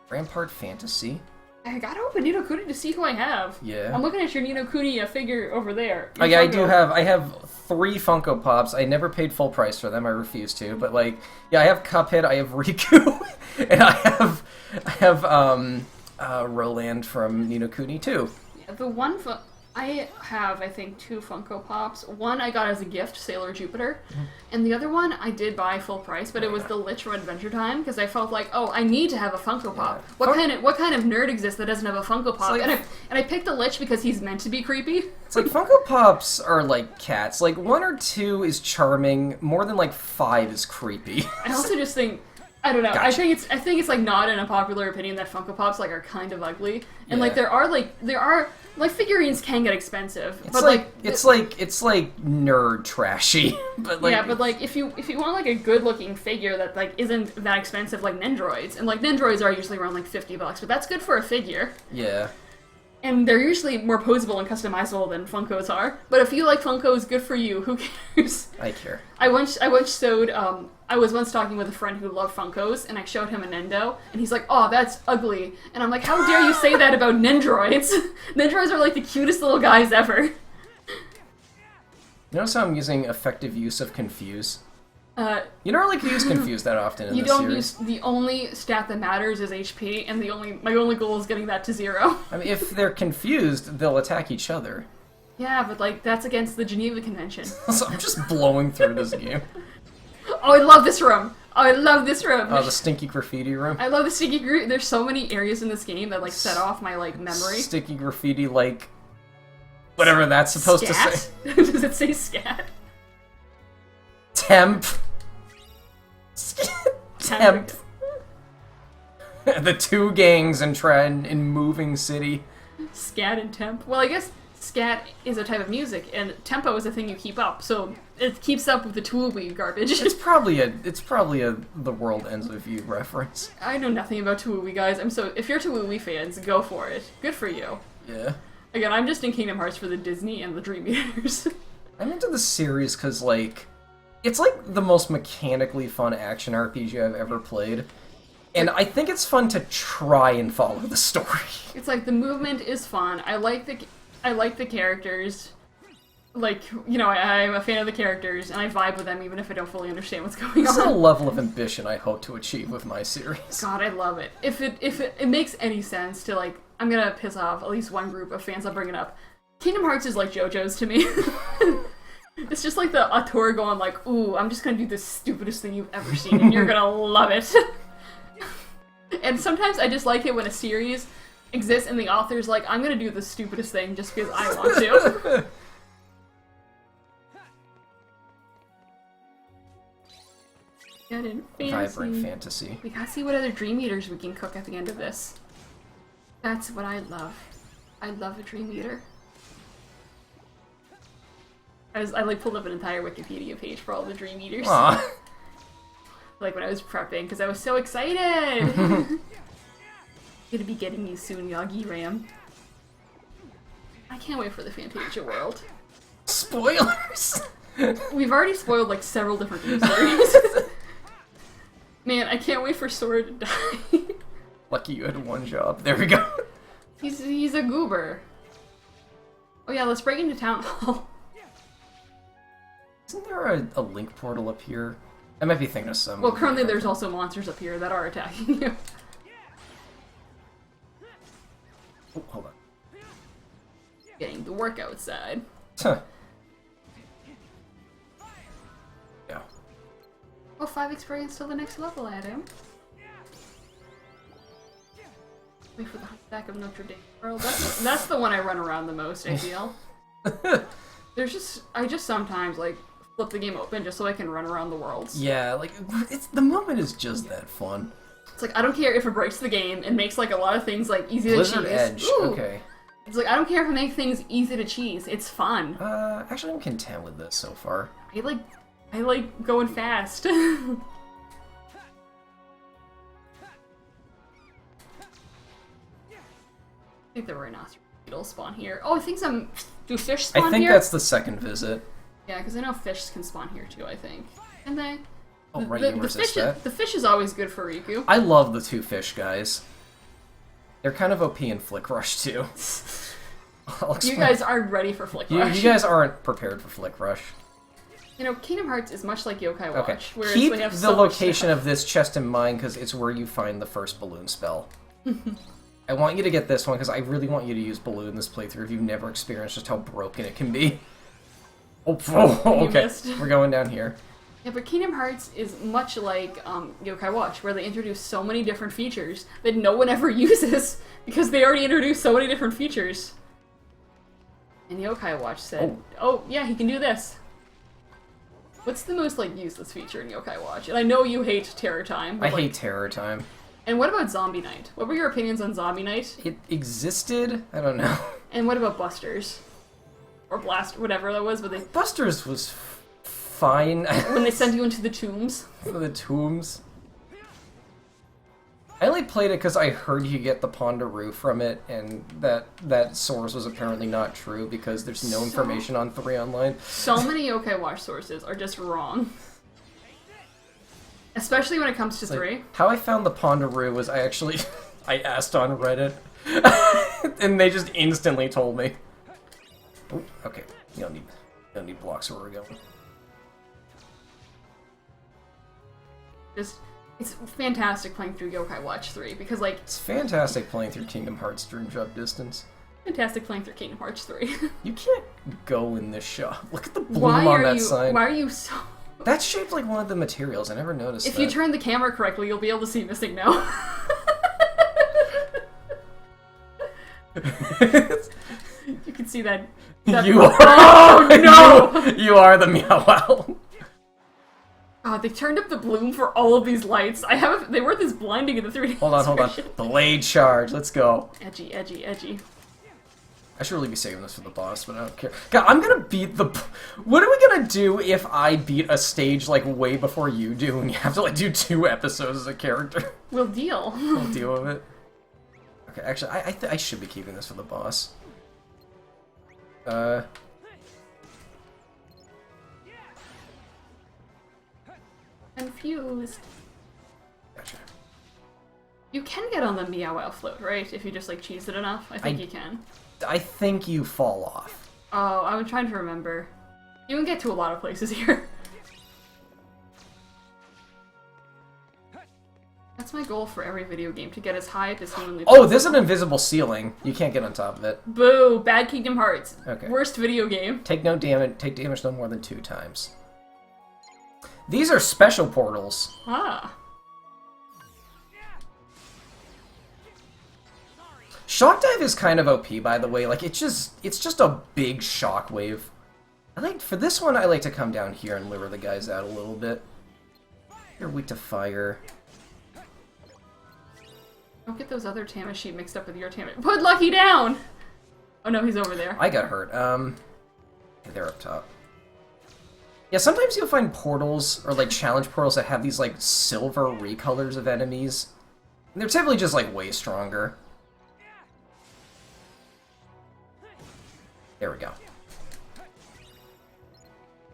Speaker 1: Rampart Fantasy.
Speaker 2: I gotta open Ni no Kuni to see who I have.
Speaker 1: Yeah.
Speaker 2: I'm looking at your Ni no Kuni figure over there.
Speaker 1: Oh yeah, I do
Speaker 2: Funko.
Speaker 1: I have 3 Funko Pops. I never paid full price for them. I refuse to. But like, yeah, I have Cuphead. I have Riku, and I have Roland from Ni no Kuni too.
Speaker 2: Yeah, the one I have, I think, 2 Funko Pops. One I got as a gift, Sailor Jupiter, and the other one I did buy full price, but it was the Lich from Adventure Time because I felt like, oh, I need to have a Funko Pop.
Speaker 1: Yeah.
Speaker 2: What kind of nerd exists that doesn't have a Funko Pop?
Speaker 1: like-
Speaker 2: and I picked the Lich because he's meant to be creepy.
Speaker 1: It's like Funko Pops are like cats. Like 1 or 2 is charming. More than like 5 is creepy.
Speaker 2: I also just think I don't know. I
Speaker 1: Gotcha.
Speaker 2: think it's like not an unpopular opinion that Funko Pops like are kind of ugly, and
Speaker 1: Yeah.
Speaker 2: like there are figurines can get expensive,
Speaker 1: It's
Speaker 2: but
Speaker 1: like it's like nerd trashy, but like
Speaker 2: yeah, but like if you want like a good looking figure that like isn't that expensive like Nendroids, and like Nendroids are usually around like $50, but that's good for a figure.
Speaker 1: yeah.
Speaker 2: And they're usually more posable and customizable than Funkos are. But if you like Funkos, good for you. Who cares?
Speaker 1: I care.
Speaker 2: I once showed I was once talking with a friend who loved Funkos, and I showed him a Nendo, and he's like, "Oh, that's ugly." And I'm like, "How dare you say that about Nendroids? Nendroids are like the cutest little guys ever."
Speaker 1: Notice how I'm using effective use of confuse.
Speaker 2: Uh,
Speaker 1: You don't really use confuse that often in
Speaker 2: you
Speaker 1: this
Speaker 2: don't
Speaker 1: series.
Speaker 2: use the only stat that matters is HP, and my only goal is getting that to 0.
Speaker 1: I mean, if they're confused, they'll attack each other.
Speaker 2: Yeah, but like that's against the Geneva Convention.
Speaker 1: So I'm just blowing through this game.
Speaker 2: Oh, I love this room. Oh, I love this room.
Speaker 1: Oh, the stinky graffiti room.
Speaker 2: I love the sticky group. There's so many areas in this game that like set off my like memory.
Speaker 1: Sticky graffiti, like whatever that's supposed to say.
Speaker 2: Scat? Does it say scat?
Speaker 1: Temp. Temp.
Speaker 2: Temp.
Speaker 1: The two gangs in moving city.
Speaker 2: Scat and temp. Well, I guess scat is a type of music, and tempo is a thing you keep up. So it keeps up with the Tuohy garbage.
Speaker 1: It's probably a The World Ends With You reference.
Speaker 2: I know nothing about Tuohy, guys. If you're Tuohy fans, go for it. Good for you.
Speaker 1: Yeah.
Speaker 2: Again, I'm just in Kingdom Hearts for the Disney and the Dream Eaters.
Speaker 1: I'm into the series because, like, it's like the most mechanically fun action RPG I've ever played. And I think it's fun to try and follow the story.
Speaker 2: It's like the movement is fun. I like the characters. Like, you know, I'm a fan of the characters, and I vibe with them even if I don't fully understand what's going
Speaker 1: It's a
Speaker 2: on.
Speaker 1: level of ambition I hope to achieve with my series.
Speaker 2: God, I love it. If it makes any sense to, like, I'm gonna piss off at least one group of fans I'll bring it up. Kingdom Hearts is like JoJo's to me. It's just like the auteur going like, ooh, I'm just gonna do the stupidest thing you've ever seen, and you're gonna love it. And sometimes I just like it when a series exists and the author's like, I'm gonna do the stupidest thing just because I want to. Getting
Speaker 1: Vibrant
Speaker 2: fancy.
Speaker 1: fantasy.
Speaker 2: We gotta see what other Dream Eaters we can cook at the end of this. That's what I love. I love a Dream Eater. I like pulled up an entire Wikipedia page for all the Dream Eaters.
Speaker 1: Aw.
Speaker 2: Like when I was prepping, because I was so excited! Gonna be getting you soon, Yagi Ram. I can't wait for the Fantasia world.
Speaker 1: Spoilers!
Speaker 2: We've already spoiled like several different game series. Man, I can't wait for Sora to die.
Speaker 1: Lucky you had one job. There we go.
Speaker 2: He's a goober. Oh yeah, let's break into Town Hall.
Speaker 1: Isn't there a link portal up here? I might be thinking of some.
Speaker 2: Well, currently there's also monsters up here that are attacking you.
Speaker 1: Oh, hold on.
Speaker 2: Getting the workout side.
Speaker 1: Huh. Yeah.
Speaker 2: Oh, 5 experience till the next level, Adam. Wait for the Hunchback of Notre Dame world. That's the one I run around the most, I feel. I just sometimes, like, flip the game open just so I can run around the worlds.
Speaker 1: Yeah, like, the moment is just that fun.
Speaker 2: It's like, I don't care if it breaks the game and makes, like, a lot of things, like, easy
Speaker 1: Blizzard
Speaker 2: to cheese.
Speaker 1: Edge,
Speaker 2: Ooh.
Speaker 1: okay.
Speaker 2: It's like, I don't care if it makes things easy to cheese. It's fun.
Speaker 1: Actually, I'm content with this so far.
Speaker 2: I like going fast. I think the rhinoceros beetles spawn here. Oh, I think do fish spawn
Speaker 1: I think
Speaker 2: here?
Speaker 1: that's the second visit.
Speaker 2: Yeah, because I know fish can spawn here too, I think. And they...
Speaker 1: Oh, right, you resist that.
Speaker 2: The fish is always good for Riku.
Speaker 1: I love the two fish guys. They're kind of OP in Flick Rush, too. I'll
Speaker 2: You
Speaker 1: explain.
Speaker 2: guys are ready for Flick Rush.
Speaker 1: You guys aren't prepared for Flick Rush.
Speaker 2: You know, Kingdom Hearts is much like Yokai Watch,
Speaker 1: Okay.
Speaker 2: whereas
Speaker 1: Keep
Speaker 2: they have
Speaker 1: the
Speaker 2: so much
Speaker 1: location
Speaker 2: stuff.
Speaker 1: of this chest in mind, because it's where you find the first balloon spell. I want you to get this one, because I really want you to use balloon this playthrough if you've never experienced just how broken it can be. Oh, okay.
Speaker 2: missed.
Speaker 1: We're going down here.
Speaker 2: Yeah, but Kingdom Hearts is much like Yokai Watch, where they introduce so many different features that no one ever uses, because they already introduced so many different features. And Yokai Watch said, oh yeah, he can do this. What's the most, like, useless feature in Yokai Watch? And I know you hate Terror Time.
Speaker 1: I
Speaker 2: But, like,
Speaker 1: hate Terror Time.
Speaker 2: And what about Zombie Night? What were your opinions on Zombie Night?
Speaker 1: It existed? I don't know.
Speaker 2: And what about Busters? Or Blast, whatever that was, but they,
Speaker 1: Busters was fine.
Speaker 2: when they send you into the tombs.
Speaker 1: For the tombs. I only played it because I heard you get the Pondaroo from it, and that source was apparently not true because there's no information on 3 online.
Speaker 2: So many Yokai Watch sources are just wrong. Especially when it comes to
Speaker 1: Like,
Speaker 2: 3.
Speaker 1: how I found the Pondaroo was I asked on Reddit, and they just instantly told me. Oh, okay, you don't need blocks where we're going.
Speaker 2: Just, it's fantastic playing through Yokai Watch 3, because, like,
Speaker 1: It's fantastic playing through Kingdom Hearts Dream Drop Distance.
Speaker 2: fantastic playing through Kingdom Hearts 3.
Speaker 1: You can't go in this shop. Look at the bloom
Speaker 2: Why
Speaker 1: on
Speaker 2: are
Speaker 1: that
Speaker 2: you,
Speaker 1: sign.
Speaker 2: why are you so...
Speaker 1: That's shaped like one of the materials. I never noticed
Speaker 2: If
Speaker 1: that.
Speaker 2: you turn the camera correctly, you'll be able to see Missing No. You can see that.
Speaker 1: You are.
Speaker 2: Oh no!
Speaker 1: You are the Meow Wow.
Speaker 2: Oh, they turned up the bloom for all of these lights. They weren't this blinding in the 3D.
Speaker 1: Hold on.
Speaker 2: version.
Speaker 1: Blade charge. Let's go.
Speaker 2: Edgy, edgy, edgy.
Speaker 1: I should really be saving this for the boss, but I don't care. God, I'm gonna beat the. What are we gonna do if I beat a stage like way before you do, and you have to like do 2 episodes as a character?
Speaker 2: We'll deal.
Speaker 1: I'll deal with it. Okay, actually, I should be keeping this for the boss.
Speaker 2: Confused.
Speaker 1: Gotcha.
Speaker 2: You can get on the Meow Wow float, right? If you just like cheese it enough. I think
Speaker 1: I-
Speaker 2: you can.
Speaker 1: I think you fall off.
Speaker 2: Oh, I'm trying to remember. You can get to a lot of places here. That's my goal for every video game, to get as high up as humanly
Speaker 1: Oh, there's an invisible ceiling. You can't get on top of it.
Speaker 2: Boo! Bad Kingdom Hearts.
Speaker 1: Okay.
Speaker 2: Worst video game.
Speaker 1: Take damage no more than 2 times. These are special portals.
Speaker 2: Ah.
Speaker 1: Shock Dive is kind of OP, by the way. Like, it's just a big shockwave. For this one, I like to come down here and lure the guys out a little bit. You're weak to fire.
Speaker 2: Don't get those other Tamashii mixed up with your Tamashii. Put Lucky down! Oh no, he's over there.
Speaker 1: I got hurt. They're up top. Yeah, sometimes you'll find portals, or like challenge portals that have these like silver recolors of enemies. And they're typically just like way stronger. There we go.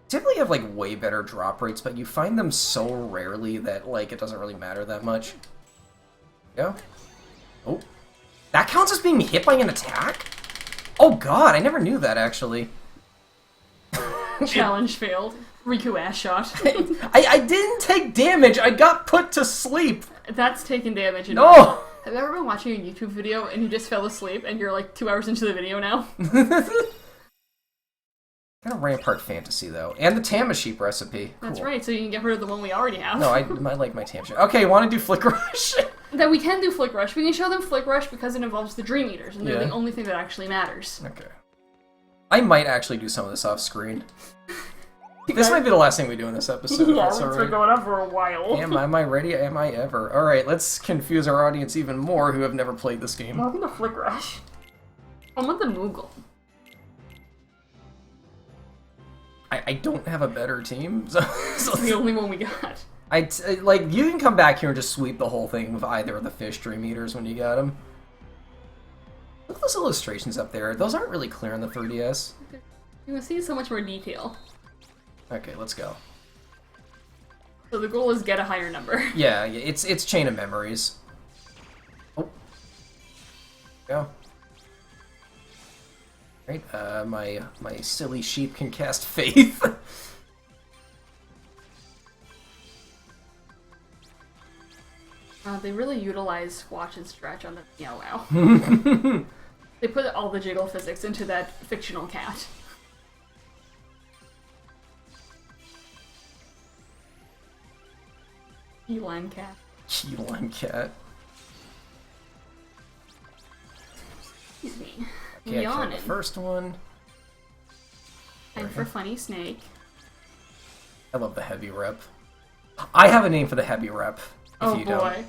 Speaker 1: Typically have like way better drop rates, but you find them so rarely that like it doesn't really matter that much. Go. Oh. That counts as being hit by an attack? Oh god, I never knew that actually.
Speaker 2: Challenge failed. Riku ass shot.
Speaker 1: I didn't take damage, I got put to sleep!
Speaker 2: That's taking damage.
Speaker 1: No!
Speaker 2: Have you ever been watching a YouTube video and you just fell asleep and you're like 2 hours into the video now?
Speaker 1: Kind of Rampart Fantasy though. And the Tamashii recipe.
Speaker 2: That's
Speaker 1: Cool.
Speaker 2: right, so you can get rid of the one we already have.
Speaker 1: No, I like my Tamashii. Okay, wanna do Flick Rush?
Speaker 2: That we can do Flick Rush. We can show them Flick Rush because it involves the Dream Eaters, and they're
Speaker 1: Yeah.
Speaker 2: the only thing that actually matters.
Speaker 1: Okay. I might actually do some of this off screen. This might be the last thing we do in this episode. if that's alright.
Speaker 2: going on for a while.
Speaker 1: Am I ready? Am I ever? Alright, let's confuse our audience even more who have never played this game.
Speaker 2: Welcome to Flick Rush. I want the Moogle.
Speaker 1: I don't have a better team, so
Speaker 2: It's the only one we got.
Speaker 1: like, you can come back here and just sweep the whole thing with either of the fish Dream Eaters when you got them. Look at those illustrations up there. Those aren't really clear on the 3DS.
Speaker 2: You can see so much more detail.
Speaker 1: Okay, let's go.
Speaker 2: So the goal is get a higher number.
Speaker 1: Yeah, it's Chain of Memories. Oh. Go. Right, my silly sheep can cast Faith.
Speaker 2: They really utilize Watch and Stretch on the Meow Wow. They put all the jiggle physics into that fictional cat. Eline cat.
Speaker 1: Keyline cat.
Speaker 2: Excuse me.
Speaker 1: Okay, I killed
Speaker 2: Yawning.
Speaker 1: the first one.
Speaker 2: Time for Funny Snake.
Speaker 1: I love the heavy rep. I have a name for the heavy rep. If
Speaker 2: Oh
Speaker 1: you
Speaker 2: boy.
Speaker 1: don't.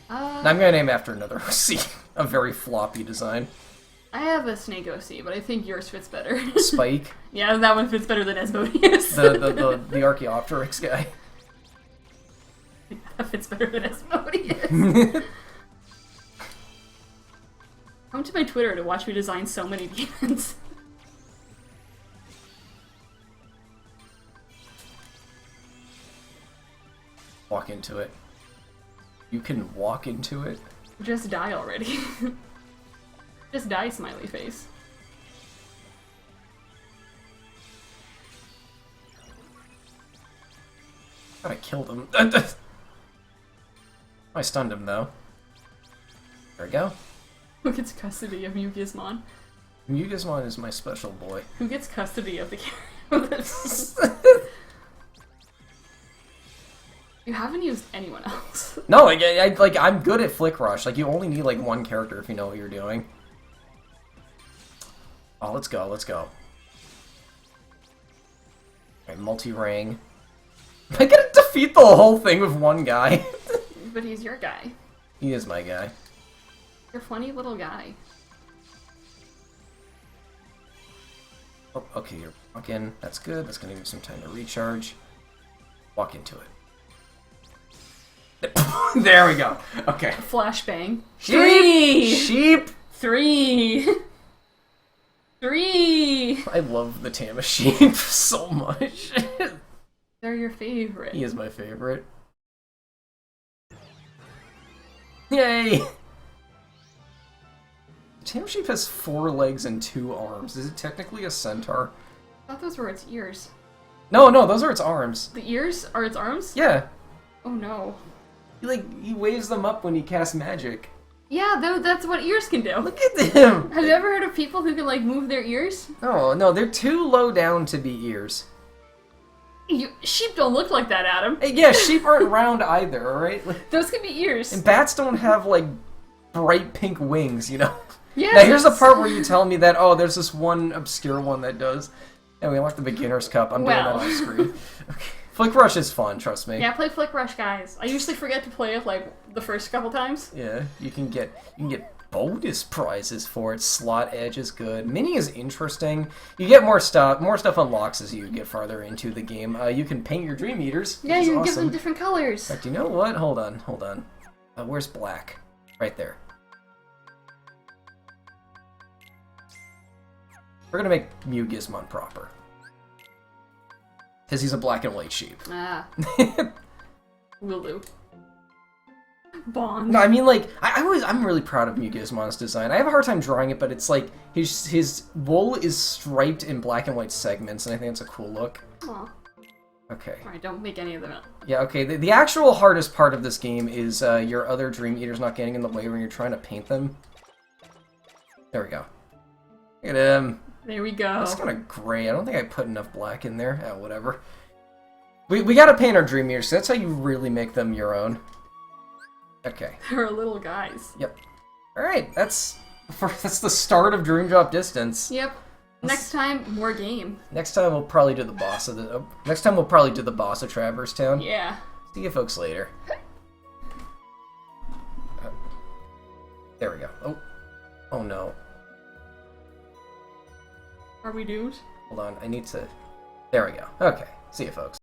Speaker 1: And I'm gonna name it after another OC. A very floppy design.
Speaker 2: I have a Snake OC, but I think yours fits better.
Speaker 1: Spike.
Speaker 2: Yeah, that one fits better than Asmodeus.
Speaker 1: The Archaeopteryx guy.
Speaker 2: That fits better than Asmodeus. Come to my Twitter to watch me design so many demons.
Speaker 1: Walk into it. You can walk into it.
Speaker 2: Just die already. Just die, smiley face.
Speaker 1: Thought I killed him. I stunned him though. There we go.
Speaker 2: Who gets custody of Mugismon?
Speaker 1: Mugismon is my special boy.
Speaker 2: Who gets custody of the character? You haven't used anyone else.
Speaker 1: No, like I'm good at Flick Rush. Like you only need like one character if you know what you're doing. Oh, let's go, let's go. Alright, multi-ring. I gotta defeat the whole thing with one guy.
Speaker 2: But he's your guy.
Speaker 1: He is my guy.
Speaker 2: You're a funny little guy.
Speaker 1: Oh, okay, you're walking. That's good. That's gonna give you some time to recharge. Walk into it. There we go. Okay.
Speaker 2: Flashbang.
Speaker 1: Sheep! Sheep!
Speaker 2: 3! 3!
Speaker 1: I love the Tama sheep so much.
Speaker 2: They're your favorite.
Speaker 1: He is my favorite. Yay! The Tama sheep has 4 legs and 2 arms. Is it technically a centaur?
Speaker 2: I thought those were its ears.
Speaker 1: No, those are its arms.
Speaker 2: The ears are its arms?
Speaker 1: Yeah.
Speaker 2: Oh no.
Speaker 1: He waves them up when he casts magic.
Speaker 2: Yeah, that's what ears can do.
Speaker 1: Look at them!
Speaker 2: Have you ever heard of people who can, like, move their ears?
Speaker 1: No, they're too low down to be ears.
Speaker 2: Sheep don't look like that, Adam.
Speaker 1: Hey, yeah, sheep aren't round either, alright?
Speaker 2: Those could be ears.
Speaker 1: And bats don't have, like, bright pink wings, you know?
Speaker 2: Yeah.
Speaker 1: Now, here's the part where you tell me that, oh, there's this one obscure one that does. And we unlock the Beginner's Cup. I'm doing that
Speaker 2: Well.
Speaker 1: off screen. Okay. Flick Rush is fun, trust me.
Speaker 2: Yeah, play Flick Rush, guys. I usually forget to play it, like, the first couple times.
Speaker 1: Yeah, you can get bonus prizes for it. Slot Edge is good. Mini is interesting. You get more stuff. More stuff unlocks as you get farther into the game. You can paint your Dream Eaters.
Speaker 2: Yeah,
Speaker 1: which is
Speaker 2: you can give
Speaker 1: awesome.
Speaker 2: them different colors.
Speaker 1: In fact, you know what? Hold on. Where's black? Right there. We're gonna make Mugismon proper. Because he's a black and white sheep.
Speaker 2: Ah. Will do. Bond.
Speaker 1: No, I mean, like, I'm really proud of Mugismon's design. I have a hard time drawing it, but it's like, his wool is striped in black and white segments, and I think it's a cool look.
Speaker 2: Aw.
Speaker 1: Okay.
Speaker 2: Alright, don't make any of them up.
Speaker 1: Yeah, okay, the actual hardest part of this game is your other Dream Eaters not getting in the way when you're trying to paint them. There we go. Look at him.
Speaker 2: There we go.
Speaker 1: That's kind of gray. I don't think I put enough black in there. Oh, whatever. We gotta paint our Dream Eaters, so that's how you really make them your own. Okay.
Speaker 2: They're little guys.
Speaker 1: Yep. Alright, that's the start of Dream Drop Distance.
Speaker 2: Yep. Next time, more game.
Speaker 1: Next time we'll probably do the boss of the next time we'll probably do the boss of Traverse Town.
Speaker 2: Yeah.
Speaker 1: See you folks later. There we go. Oh no.
Speaker 2: Are we doomed?
Speaker 1: Hold on, I need to... There we go. Okay, see you folks.